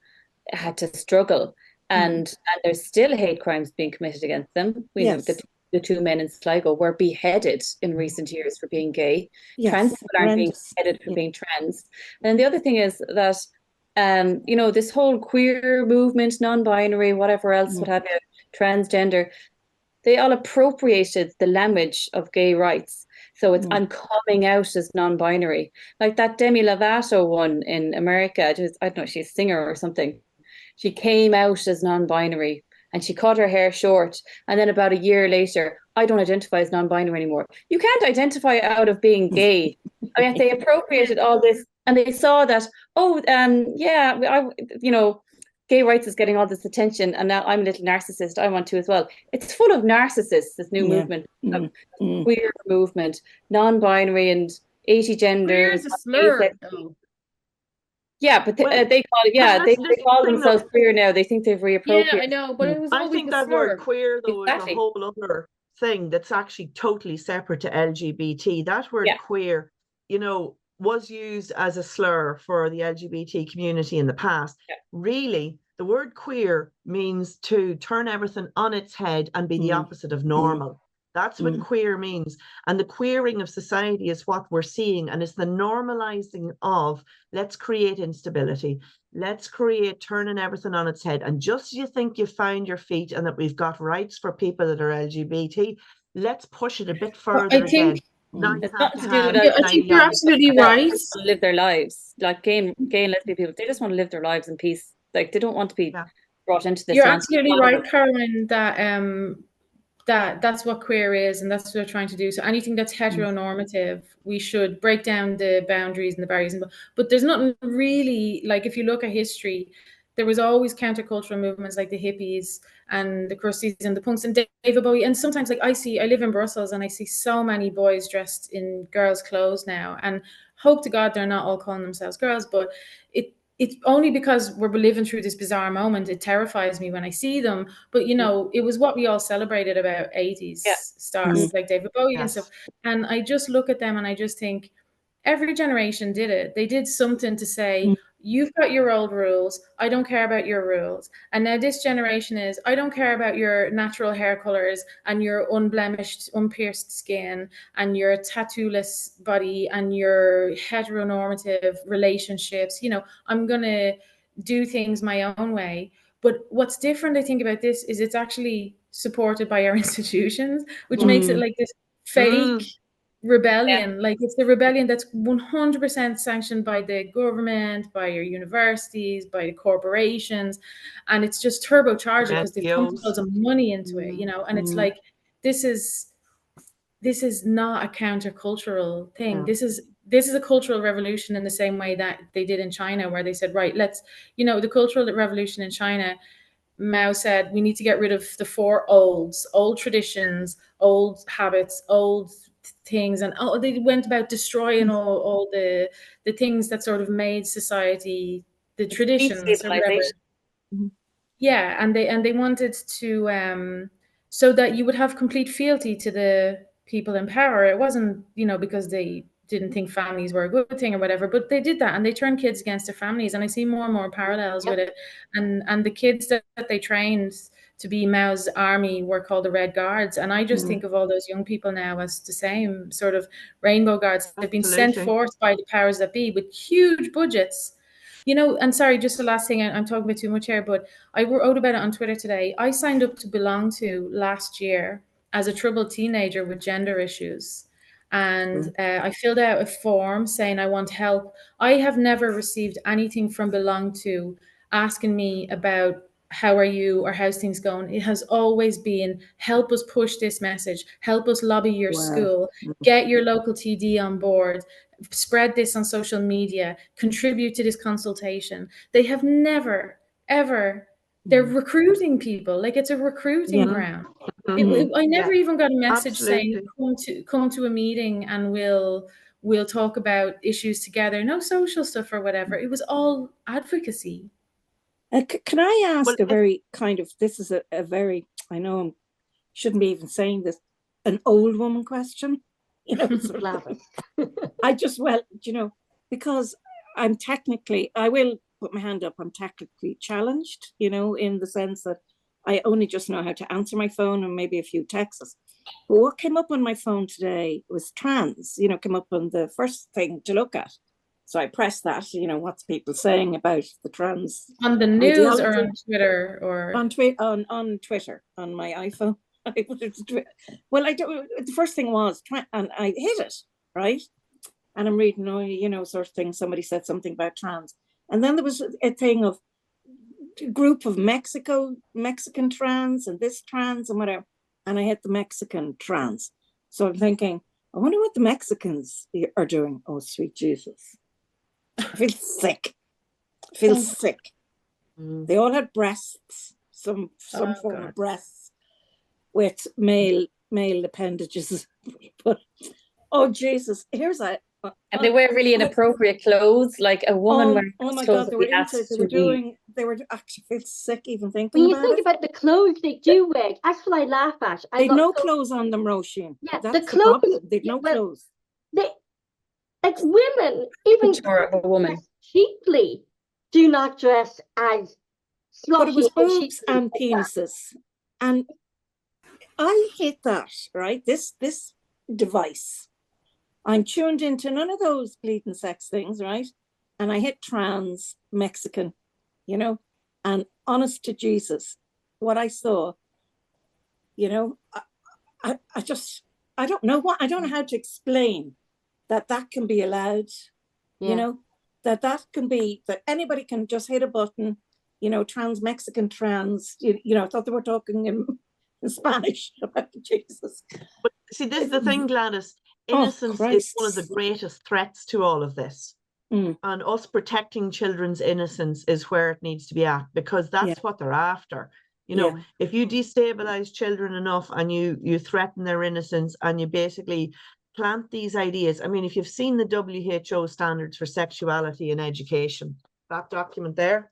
[SPEAKER 5] had to struggle, and there's still hate crimes being committed against them. The 2 men in Sligo were beheaded in recent years for being gay. Trans people aren't being beheaded for being trans. And the other thing is that you know, this whole queer movement, non-binary, whatever else, what have you, transgender, they all appropriated the language of gay rights. So it's, I'm coming out as non-binary. Like that Demi Lovato one in America, I don't know, she's a singer or something. She came out as non-binary and she cut her hair short. And then about a year later, I don't identify as non-binary anymore. You can't identify out of being gay. I mean, they appropriated all this, and they saw that, you know, gay rights is getting all this attention, and now I'm a little narcissist. I want to as well. It's full of narcissists, this new movement, queer movement, non-binary and 80 genders.
[SPEAKER 2] Queer is a slur, though.
[SPEAKER 5] Yeah, but they call it, they call themselves queer now. They think they've reappropriated.
[SPEAKER 2] Yeah, I know, but it was always
[SPEAKER 6] I think that word queer, though, is a whole other thing that's actually totally separate to LGBT. That word queer, you know, was used as a slur for the LGBT community in the past. Really, the word queer means to turn everything on its head and be the opposite of normal. That's what queer means. And the queering of society is what we're seeing. And it's the normalizing of, let's create instability. Let's create turning everything on its head. And just as you think you've found your feet and that we've got rights for people that are LGBT, let's push it a bit further again. Now you
[SPEAKER 5] It's
[SPEAKER 6] have
[SPEAKER 5] nothing
[SPEAKER 6] to
[SPEAKER 5] to do with
[SPEAKER 6] have
[SPEAKER 2] Yeah, I think
[SPEAKER 6] 90
[SPEAKER 2] you're
[SPEAKER 6] on it.
[SPEAKER 2] absolutely
[SPEAKER 5] about
[SPEAKER 2] right.
[SPEAKER 5] they just want to live their lives. Like gay and lesbian people, they just want to live their lives in peace. Like they don't want to be
[SPEAKER 6] Yeah.
[SPEAKER 5] brought into this.
[SPEAKER 2] You're
[SPEAKER 5] nonsense.
[SPEAKER 2] absolutely right, Caroline, that that's what queer is, and that's what they're trying to do. So anything that's heteronormative, we should break down the boundaries and the barriers. But there's nothing really, like if you look at history, there was always countercultural movements like the hippies and the crusties and the punks and David Bowie. And sometimes like I live in Brussels and I see so many boys dressed in girls' clothes now, and hope to God they're not all calling themselves girls, but it's only because we're living through this bizarre moment. It terrifies me when I see them. But you know, it was what we all celebrated about 80s stars like David Bowie and stuff. And I just look at them and I just think every generation did it. They did something to say, you've got your old rules. I don't care about your rules. And now this generation is, I don't care about your natural hair colors and your unblemished, unpierced skin and your tattoo-less body and your heteronormative relationships. You know, I'm going to do things my own way. But what's different, I think, about this is it's actually supported by our institutions, which makes it like this fake rebellion. Like it's the rebellion that's 100% sanctioned by the government, by your universities, by the corporations, and it's just turbocharged because they've pumped loads of money into it, you know. And it's like this is not a countercultural thing. This is a cultural revolution in the same way that they did in China, where they said, right, let's, you know, the cultural revolution in China, Mao said we need to get rid of the four olds, old traditions, old habits, old things, and they went about destroying all the things that sort of made society, the traditions or whatever. Yeah, and they wanted to so that you would have complete fealty to the people in power. It wasn't, you know, because they didn't think families were a good thing or whatever, but they did that and they turned kids against their families. And I see more and more parallels with it. And the kids that they trained to be Mao's army were called the Red Guards. And I just think of all those young people now as the same sort of rainbow guards. They've been sent forth by the powers that be with huge budgets. You know, and sorry, just the last thing, I'm talking about too much here, but I wrote about it on Twitter today. I signed up to Belong To last year as a troubled teenager with gender issues. And I filled out a form saying I want help. I have never received anything from Belong To asking me about how are you or how's things going. It has always been help us push this message, help us lobby your school, get your local TD on board, spread this on social media, contribute to this consultation. They have never, ever, they're recruiting people. Like it's a recruiting ground. I never even got a message saying come to a meeting and we'll talk about issues together. No social stuff or whatever. It was all advocacy.
[SPEAKER 3] Can I ask a very kind of, this is a very, I know I shouldn't be even saying this, an old woman question, you know, sort of I just, well, you know, because I'm technically, I will put my hand up, I'm technically challenged, you know, in the sense that I only just know how to answer my phone and maybe a few texts. But what came up on my phone today was trans, you know, came up on the first thing to look at. So I pressed that, you know, what's people saying about the trans
[SPEAKER 2] on the news or on Twitter or
[SPEAKER 3] on Twitter on my iPhone. Well, I don't. The first thing was, and I hit it right, and I'm reading, you know, sort of thing. Somebody said something about trans, and then there was a thing of a group of Mexican trans and this trans and whatever, and I hit the Mexican trans. So I'm thinking, I wonder what the Mexicans are doing. Oh, sweet Jesus. I feel sick. Sick. They all had breasts, some form of breasts with male appendages. But oh Jesus, here's a
[SPEAKER 5] and they wear really inappropriate clothes, like a woman wearing
[SPEAKER 3] my
[SPEAKER 5] clothes
[SPEAKER 3] God,
[SPEAKER 5] they
[SPEAKER 3] were actually feel sick even thinking
[SPEAKER 1] when you
[SPEAKER 3] about
[SPEAKER 1] think
[SPEAKER 3] it.
[SPEAKER 1] about the clothes they do wear, that's what I laugh at.
[SPEAKER 3] They'd no clothes on them, Roisin.
[SPEAKER 1] Yeah,
[SPEAKER 3] that's
[SPEAKER 1] the clothes.
[SPEAKER 3] problem. They'd no clothes.
[SPEAKER 1] They, like women, even
[SPEAKER 5] a woman
[SPEAKER 1] cheaply, do not dress as
[SPEAKER 3] But it was
[SPEAKER 1] slutty
[SPEAKER 3] boobs and penises, and I hit that, right? This device. I'm tuned into none of those bleeding sex things, right? And I hit trans Mexican, you know, and honest to Jesus, what I saw, you know, I just, I don't know how to explain that can be allowed, you know, that can be, that anybody can just hit a button, you know, trans Mexican trans, you know, I thought they were talking in Spanish about Jesus.
[SPEAKER 6] But see, this is the thing, Gladys.
[SPEAKER 3] Oh,
[SPEAKER 6] Innocence is
[SPEAKER 3] Christ.
[SPEAKER 6] one of the greatest threats to all of this.
[SPEAKER 3] Mm.
[SPEAKER 6] And us protecting children's innocence is where it needs to be at, because that's
[SPEAKER 3] Yeah.
[SPEAKER 6] what they're after. You know,
[SPEAKER 3] Yeah.
[SPEAKER 6] if you destabilize children enough and you threaten their innocence and you basically plant these ideas. I mean, if you've seen the WHO standards for sexuality in education, that document there,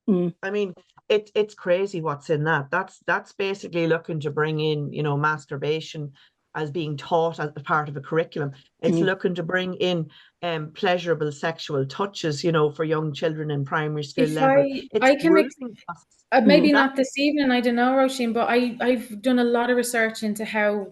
[SPEAKER 6] I mean, it's crazy what's in that. That's basically looking to bring in, you know, masturbation as being taught as part of a curriculum. It's looking to bring in pleasurable sexual touches, you know, for young children in primary school
[SPEAKER 2] If
[SPEAKER 6] level.
[SPEAKER 2] I can maybe
[SPEAKER 6] That-
[SPEAKER 2] not this evening, I don't know, Roisin, but I've done a lot of research into how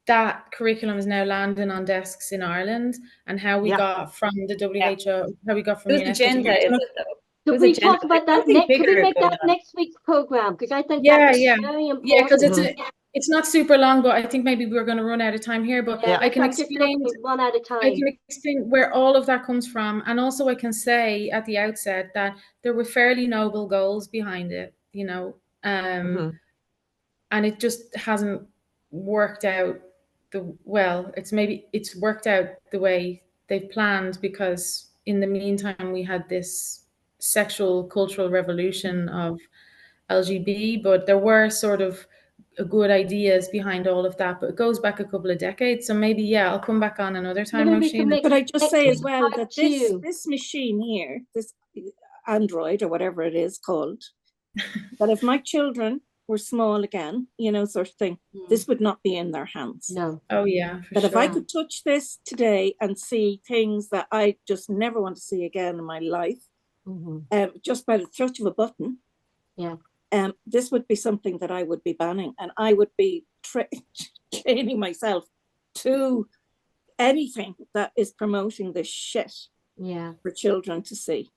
[SPEAKER 2] that curriculum is now landing on desks in Ireland and how we got from the WHO, how we got from
[SPEAKER 5] Whose
[SPEAKER 2] UNESCO.
[SPEAKER 5] agenda is it though?
[SPEAKER 1] Could
[SPEAKER 5] Whose
[SPEAKER 1] we
[SPEAKER 5] agenda?
[SPEAKER 1] talk about
[SPEAKER 5] There's
[SPEAKER 1] that
[SPEAKER 5] something
[SPEAKER 1] next? Could we
[SPEAKER 5] bigger
[SPEAKER 1] make
[SPEAKER 5] going
[SPEAKER 1] that
[SPEAKER 5] on.
[SPEAKER 1] next week's program? Because I think
[SPEAKER 2] Yeah,
[SPEAKER 1] that's
[SPEAKER 2] yeah.
[SPEAKER 1] very important.
[SPEAKER 2] Yeah, because it's not super long, but I think maybe we're going to run out of time here. But
[SPEAKER 1] Yeah,
[SPEAKER 2] I can
[SPEAKER 1] that's just
[SPEAKER 2] explain.
[SPEAKER 1] one at a time.
[SPEAKER 2] I can explain where all of that comes from, and also I can say at the outset that there were fairly noble goals behind it, you know, and it just hasn't worked out it's worked out the way they've planned, because in the meantime we had this sexual cultural revolution of LGB, but there were sort of good ideas behind all of that, but it goes back a couple of decades. So maybe, I'll come back on another time, Roisin.
[SPEAKER 3] But I just say as well
[SPEAKER 1] part
[SPEAKER 3] that
[SPEAKER 1] two.
[SPEAKER 3] this machine here, this Android or whatever it is called, that if my children were small again, you know, sort of thing, this would not be in their hands.
[SPEAKER 1] No.
[SPEAKER 2] Oh yeah, for
[SPEAKER 3] But
[SPEAKER 2] sure.
[SPEAKER 3] if I could touch this today and see things that I just never want to see again in my life, just by the touch of a button, this would be something that I would be banning, and I would be training myself to anything that is promoting this shit for children to see.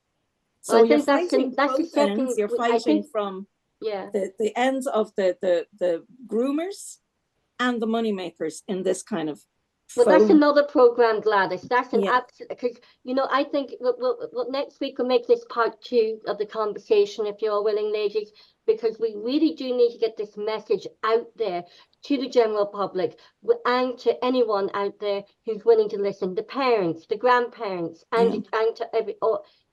[SPEAKER 3] So
[SPEAKER 1] Well, I
[SPEAKER 3] you're
[SPEAKER 1] think
[SPEAKER 3] fighting
[SPEAKER 1] that's
[SPEAKER 3] both ends. You're fighting from the ends of the groomers and the money makers in this kind of.
[SPEAKER 1] Well, that's another program, Gladys. That's an absolute, because, you know, I think we'll next week we'll make this part two of the conversation, if you're willing, ladies, because we really do need to get this message out there to the general public and to anyone out there who's willing to listen, the parents, the grandparents, and to every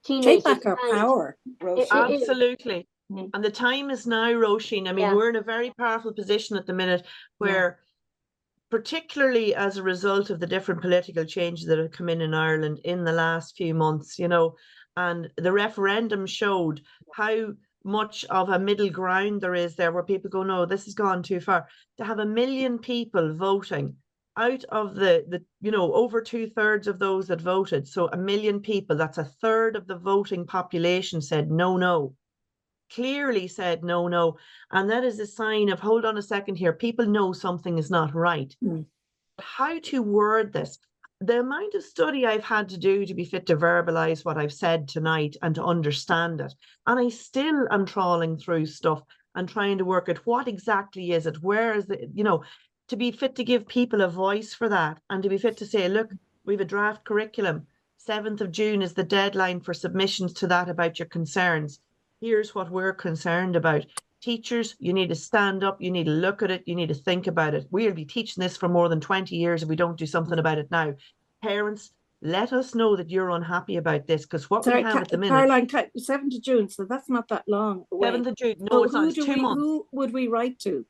[SPEAKER 1] teenagers.
[SPEAKER 3] Take back our power, Roisin.
[SPEAKER 6] Absolutely. And the time is now, Roisin. I mean, we're in a very powerful position at the minute where, particularly as a result of the different political changes that have come in Ireland in the last few months, you know, and the referendum showed how much of a middle ground there is there where people go, no, this has gone too far. To have 1 million people voting out of the you know, over 2/3 of those that voted, so 1 million people, that's 1/3 of the voting population said no. Clearly said no, and that is a sign of, hold on a second here, people know something is not right. How to word this, the amount of study I've had to do to be fit to verbalize what I've said tonight and to understand it, and I still am trawling through stuff and trying to work at what exactly is it, where is it, you know, to be fit to give people a voice for that, and to be fit to say, look, we have a draft curriculum, 7th of June is the deadline for submissions to that about your concerns. Here's what we're concerned about. Teachers, you need to stand up, you need to look at it, you need to think about it. We'll be teaching this for more than 20 years if we don't do something about it now. Parents, let us know that you're unhappy about this, because what we have at the minute...
[SPEAKER 3] Caroline, 7th of June, so that's not that long away.
[SPEAKER 6] 7th of June, no, it's not, it's 2 months.
[SPEAKER 3] Who would we write to?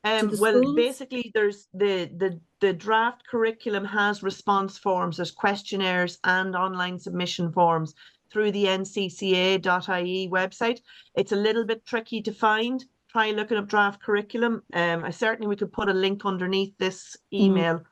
[SPEAKER 6] Well, schools? Basically, there's the draft curriculum has response forms, there's questionnaires and online submission forms through the ncca.ie website. It's a little bit tricky to find. Try looking up draft curriculum. We could put a link underneath this email,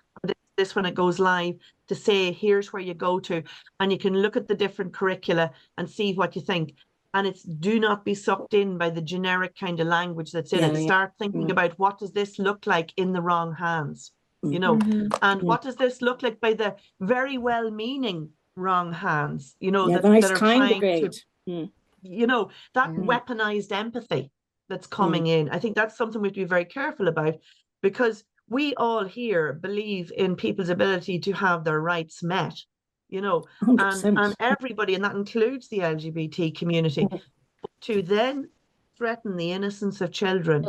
[SPEAKER 6] this when it goes live, to say here's where you go to, and you can look at the different curricula and see what you think. And it's do not be sucked in by the generic kind of language that's in it. Start thinking about what does this look like in the wrong hands, you know, and what does this look like by the very well-meaning wrong hands, you know, that are trying to, you know, that weaponized empathy that's coming in. I think that's something we have to be very careful about, because we all here believe in people's ability to have their rights met, you know, and everybody, and that includes the LGBT community, to then threaten the innocence of children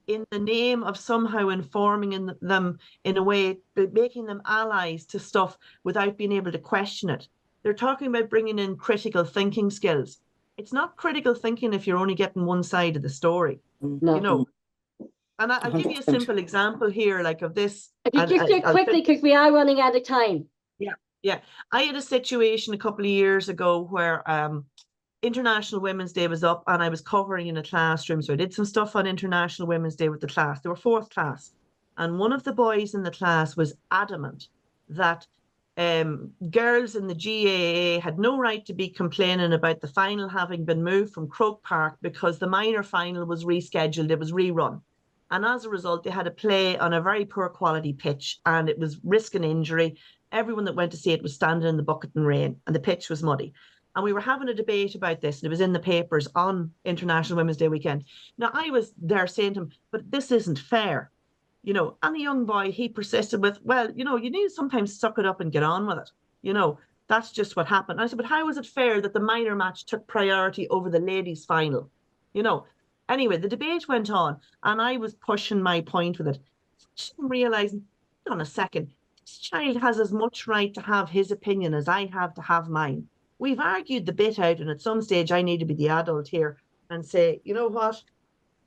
[SPEAKER 6] in the name of somehow informing them in a way, making them allies to stuff without being able to question it. They're talking about bringing in critical thinking skills. It's not critical thinking if you're only getting one side of the story, you know. And I'll give you a simple example here, like of this.
[SPEAKER 1] Just do it quickly, because we are running out of time.
[SPEAKER 6] Yeah. I had a situation a couple of years ago where International Women's Day was up, and I was covering in a classroom. So I did some stuff on International Women's Day with the class. They were fourth class. And one of the boys in the class was adamant that girls in the GAA had no right to be complaining about the final having been moved from Croke Park because the minor final was rescheduled, it was rerun. And as a result, they had a play on a very poor quality pitch, and it was risking injury. Everyone that went to see it was standing in the bucket and rain, and the pitch was muddy. And we were having a debate about this, and it was in the papers on International Women's Day weekend. Now, I was there saying to him, but this isn't fair, you know. And the young boy, he persisted with, well, you know, you need to sometimes suck it up and get on with it. You know, that's just what happened. And I said, but how is it fair that the minor match took priority over the ladies' final? You know, anyway, the debate went on, and I was pushing my point with it. I'm realizing, hold on a second, this child has as much right to have his opinion as I have to have mine. We've argued the bit out, and at some stage I need to be the adult here and say, you know what,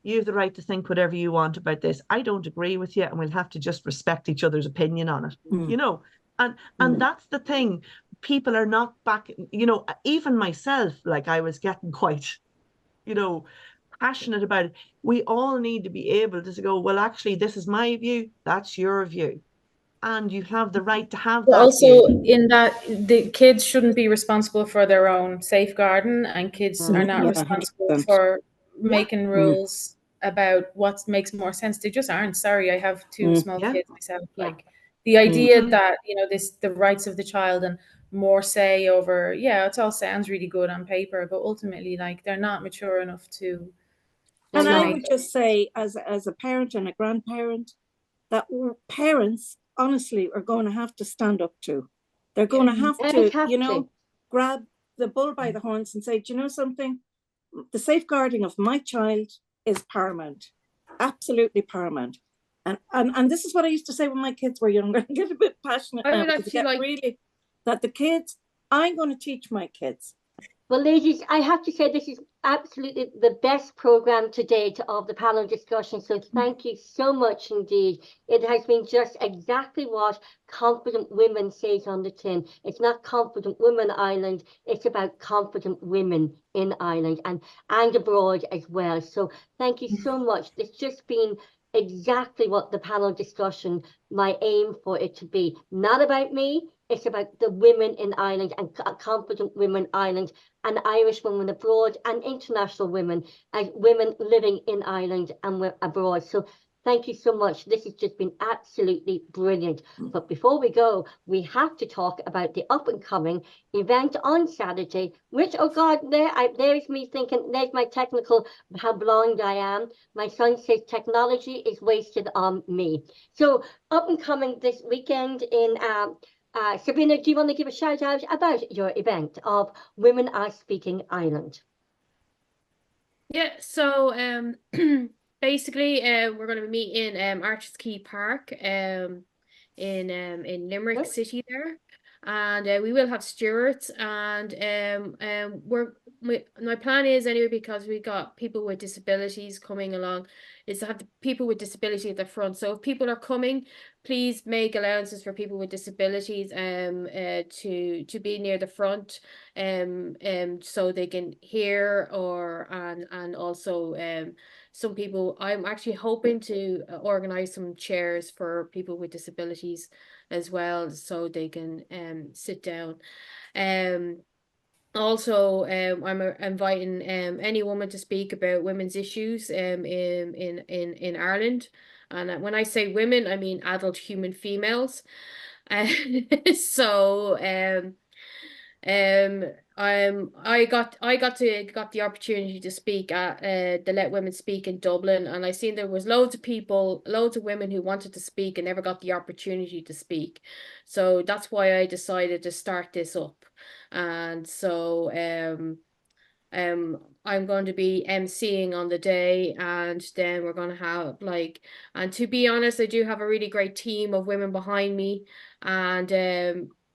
[SPEAKER 6] you have the right to think whatever you want about this. I don't agree with you, and we'll have to just respect each other's opinion on it. You know, and that's the thing. People are not back, you know, even myself, like I was getting quite, you know, passionate about it. We all need to be able to go, well, actually, this is my view, that's your view. And you have the right to have that.
[SPEAKER 4] Also, in that the kids shouldn't be responsible for their own safeguarding, and kids are not responsible for making rules about what makes more sense. They just aren't. Sorry, I have two small kids myself. Like the idea that, you know, the rights of the child and more say over, it all sounds really good on paper, but ultimately, like, they're not mature enough to.
[SPEAKER 3] And I would just say, as a parent and a grandparent, that parents honestly are going to have to stand up to. They're going to have to, you know, grab the bull by the horns and say, do you know something? The safeguarding of my child is paramount, absolutely paramount. And this is what I used to say when my kids were younger. I get a bit passionate now, because really, that the kids, I'm going to teach my kids.
[SPEAKER 1] Well, ladies, I have to say this is absolutely the best program to date of the panel discussion. So thank you so much indeed. It has been just exactly what Confident Women says on the tin. It's not Confident Women Ireland. It's about confident women in Ireland and abroad as well. So thank you so much. It's just been exactly what the panel discussion, my aim for it to be. Not about me. It's about the women in Ireland and confident women Ireland and Irish women abroad and international women as women living in Ireland and abroad. So thank you so much. This has just been absolutely brilliant. But before we go, we have to talk about the up and coming event on Saturday, which, oh God, there's me thinking, there's my technical, how blind I am. My son says technology is wasted on me. So up and coming this weekend in Sabrina, do you want to give a shout out about your event of Women Are Speaking Ireland?
[SPEAKER 2] Yeah, so basically we're going to meet in Arches Quay Park in Limerick City there, and we will have stewards, and my plan is, anyway, because we got people with disabilities coming along, is to have the people with disability at the front. So if people are coming, please make allowances for people with disabilities to be near the front, so they can hear, and also some people, I'm actually hoping to organize some chairs for people with disabilities as well, so they can sit down. Also, I'm inviting any woman to speak about women's issues in Ireland. And when I say women, I mean adult human females. So I got the opportunity to speak at the Let Women Speak in Dublin, and I seen there was loads of women who wanted to speak and never got the opportunity to speak. So that's why I decided to start this up. And so I'm going to be emceeing on the day, and then we're going to have and to be honest, I do have a really great team of women behind me, and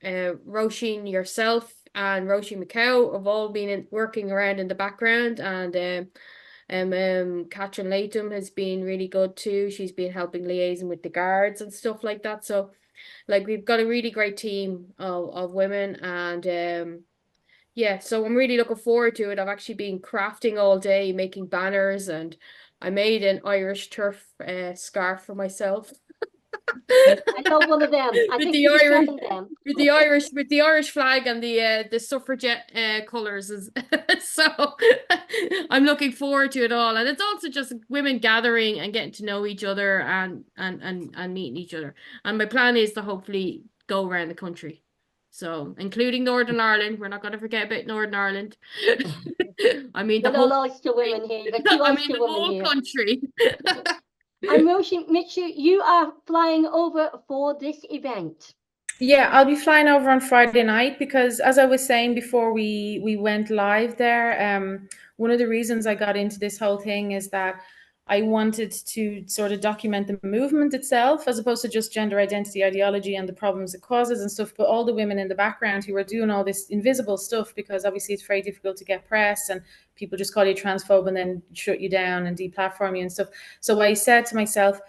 [SPEAKER 2] Roisin, yourself and Roisin McCow have all been working around in the background, and Catherine Latham has been really good too. She's been helping liaising with the guards and stuff like that. So we've got a really great team of women, and yeah, so I'm really looking forward to it. I've actually been crafting all day, making banners, and I made an Irish turf scarf for myself.
[SPEAKER 1] I love one of them. I
[SPEAKER 2] With
[SPEAKER 1] think
[SPEAKER 2] the
[SPEAKER 1] you
[SPEAKER 2] Irish,
[SPEAKER 1] send them.
[SPEAKER 2] with the Irish flag and the suffragette colours. So I'm looking forward to it all, and it's also just women gathering and getting to know each other and meeting each other. And my plan is to hopefully go around the country. So, including Northern Ireland, we're not going to forget about Northern Ireland. I mean,
[SPEAKER 1] You're
[SPEAKER 2] the whole
[SPEAKER 1] not Ulster women here. You've got two
[SPEAKER 2] I
[SPEAKER 1] Ulster
[SPEAKER 2] mean, the
[SPEAKER 1] women
[SPEAKER 2] whole
[SPEAKER 1] here.
[SPEAKER 2] country.
[SPEAKER 1] And Roisin, Mitchell, you are flying over for this event.
[SPEAKER 4] Yeah, I'll be flying over on Friday night because, as I was saying before we went live there, one of the reasons I got into this whole thing is that I wanted to sort of document the movement itself, as opposed to just gender identity ideology and the problems it causes and stuff, but all the women in the background who are doing all this invisible stuff, because obviously it's very difficult to get press and people just call you transphobe and then shut you down and deplatform you and stuff. So I said to myself,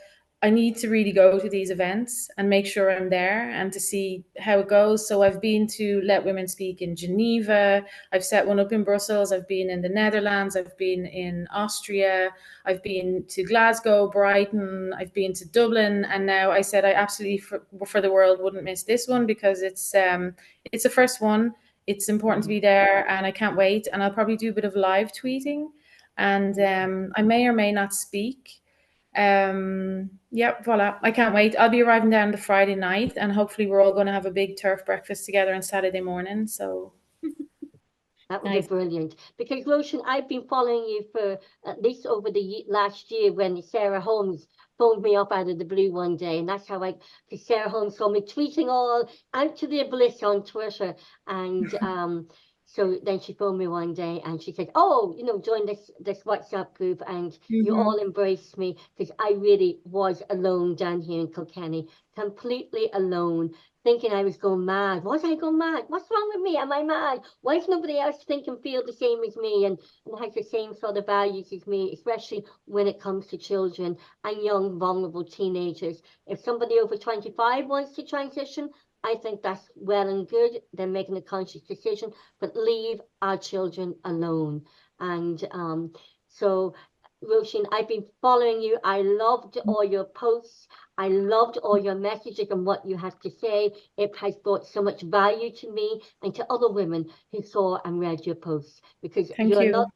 [SPEAKER 4] I need to really go to these events and make sure I'm there and to see how it goes. So I've been to Let Women Speak in Geneva. I've set one up in Brussels. I've been in the Netherlands. I've been in Austria. I've been to Glasgow, Brighton. I've been to Dublin. And now I said I absolutely, for the world, wouldn't miss this one because it's the first one. It's important to be there and I can't wait. And I'll probably do a bit of live tweeting and I may or may not speak. Yeah, voila, I can't wait. I'll be arriving down the Friday night and hopefully we're all going to have a big turf breakfast together on Saturday morning. So
[SPEAKER 1] that would
[SPEAKER 5] Nice.
[SPEAKER 1] be brilliant. Because Roisin, I've been following you for at least over the last year when Sarah Holmes phoned me up out of the blue one day, and that's how because Sarah Holmes saw me tweeting all out to the abyss on Twitter, and so then she phoned me one day and she said, "Oh, join this WhatsApp group," and you all embraced me because I really was alone down here in Kilkenny, completely alone. Thinking I was going mad. Was I going mad? What's wrong with me? Am I mad? Why does nobody else think and feel the same as me and has the same sort of values as me, especially when it comes to children and young, vulnerable teenagers? If somebody over 25 wants to transition, I think that's well and good. They're making a conscious decision, but leave our children alone. And so, Roisin, I've been following you. I loved all your posts. I loved all your messages and what you had to say. It has brought so much value to me and to other women who saw and read your posts because
[SPEAKER 4] Thank
[SPEAKER 1] you're
[SPEAKER 4] you.
[SPEAKER 1] not,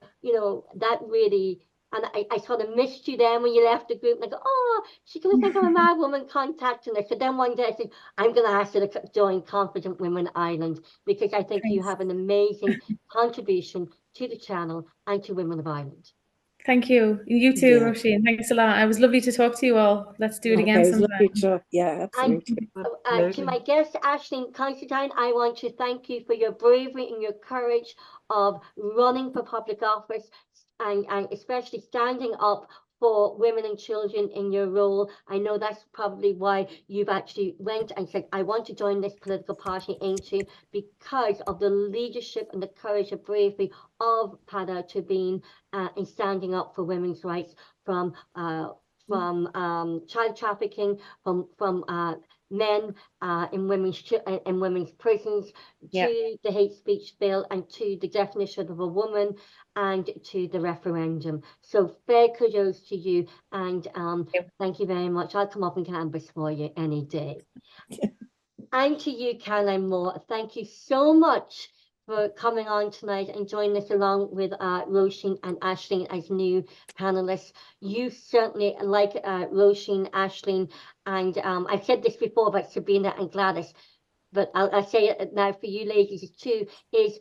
[SPEAKER 1] that really. And I sort of missed you then when you left the group. And I go, oh, she's going to think I'm a mad woman contacting her. So then one day I said, I'm going to ask her to join Confident Women Ireland because I think you
[SPEAKER 4] Thanks.
[SPEAKER 1] have an amazing contribution to the channel and to Women of Ireland.
[SPEAKER 4] Thank you. You too,
[SPEAKER 3] Yeah.
[SPEAKER 4] Roisin. Thanks a lot. It was lovely to talk to you all. Let's do it again
[SPEAKER 3] Okay, it was
[SPEAKER 4] sometime.
[SPEAKER 3] lovely to, yeah,
[SPEAKER 1] And
[SPEAKER 3] absolutely.
[SPEAKER 1] to
[SPEAKER 6] Absolutely.
[SPEAKER 1] my guest, Aisling Constantine, I want to thank you for your bravery and your courage of running for public office and especially standing up for women and children in your role. I know that's probably why you've actually went and said, I want to join this political party into because of the leadership and the courage and bravery of Pada Turbine in standing up for women's rights from child trafficking, from men in women's prisons,
[SPEAKER 4] Yeah.
[SPEAKER 1] to the hate speech bill, and to the definition of a woman, and to the referendum. So fair kudos to you, and thank you very much. I'll come up and canvass for you any day. And to you, Caroline Moore, thank you so much for coming on tonight and joining us along with Roisin and Aisling as new panelists. You certainly, like Roisin, Aisling, and I've said this before about Sabrina and Gladys, but I'll say it now for you ladies too, is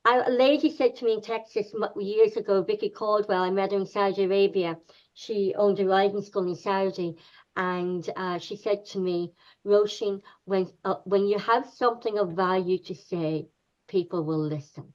[SPEAKER 1] a lady said to me in Texas years ago, Vicky Caldwell, I met her in Saudi Arabia. She owned a riding school in Saudi. And she said to me, Roisin, when you have something of value to say, people will listen.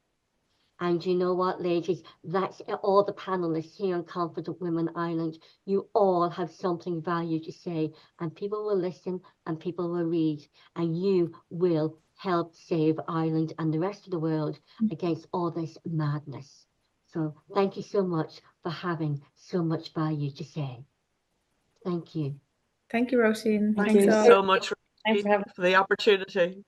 [SPEAKER 1] And you know what, ladies? That's all the panelists here on Confident Women Ireland. You all have something value to say, and people will listen and people will read, and you will help save Ireland and the rest of the world against all this madness. So thank you so much for having so much value to say. Thank you.
[SPEAKER 4] Thank you, Roisin.
[SPEAKER 3] Thank
[SPEAKER 6] Thank
[SPEAKER 3] you.
[SPEAKER 6] you so much
[SPEAKER 5] Thanks for having
[SPEAKER 6] for the opportunity.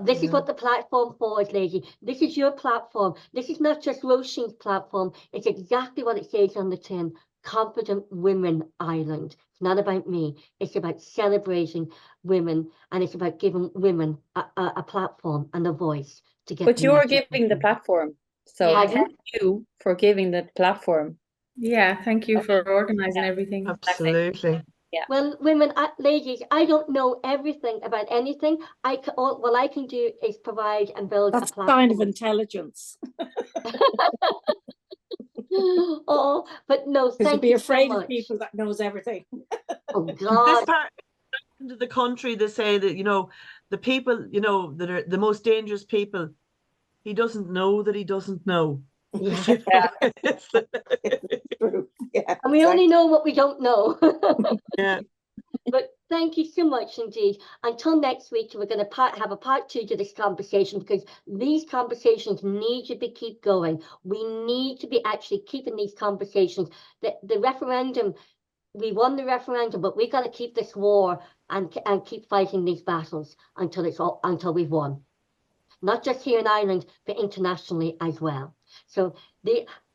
[SPEAKER 1] This is what the platform for is, lady. This is your platform. This is not just Roisin's platform. It's exactly what it says on the tin. Confident Women Ireland. It's not about me. It's about celebrating women, and it's about giving women a platform and a voice to get.
[SPEAKER 5] But you're
[SPEAKER 1] message
[SPEAKER 5] giving the
[SPEAKER 1] out.
[SPEAKER 5] platform. So
[SPEAKER 1] Yeah.
[SPEAKER 5] thank you for giving the platform.
[SPEAKER 4] Yeah, thank you for organizing everything.
[SPEAKER 6] Absolutely.
[SPEAKER 1] Well, women, ladies, I don't know everything about anything. All I can do is provide and build
[SPEAKER 3] That's
[SPEAKER 1] a
[SPEAKER 3] a
[SPEAKER 1] platform.
[SPEAKER 3] sign of intelligence.
[SPEAKER 1] Oh, but no,
[SPEAKER 3] Because you'd
[SPEAKER 1] thank
[SPEAKER 3] be
[SPEAKER 1] you so
[SPEAKER 3] afraid of
[SPEAKER 1] much.
[SPEAKER 3] people that knows everything.
[SPEAKER 1] Oh
[SPEAKER 6] This
[SPEAKER 1] God.
[SPEAKER 6] part of the country, they say that, you know, the people, you know, that are the most dangerous people, he doesn't know that he doesn't know.
[SPEAKER 1] Yeah.
[SPEAKER 6] You know, it's
[SPEAKER 3] True. Yeah.
[SPEAKER 1] And we only know what we don't know.
[SPEAKER 6] yeah.
[SPEAKER 1] But thank you so much indeed. Until next week, we're going to have a part 2 to this conversation, because these conversations need to be keep going. We need to be actually keeping these conversations. The referendum, we won the referendum, but we got to keep this war and keep fighting these battles until we've won. Not just here in Ireland, but internationally as well. So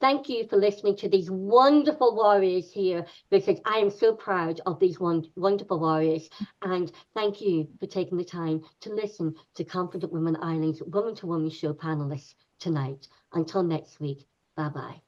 [SPEAKER 1] thank you for listening to these wonderful warriors here, because I am so proud of these wonderful warriors. And thank you for taking the time to listen to Confident Women Ireland's Woman to Woman show panelists tonight. Until next week, bye-bye.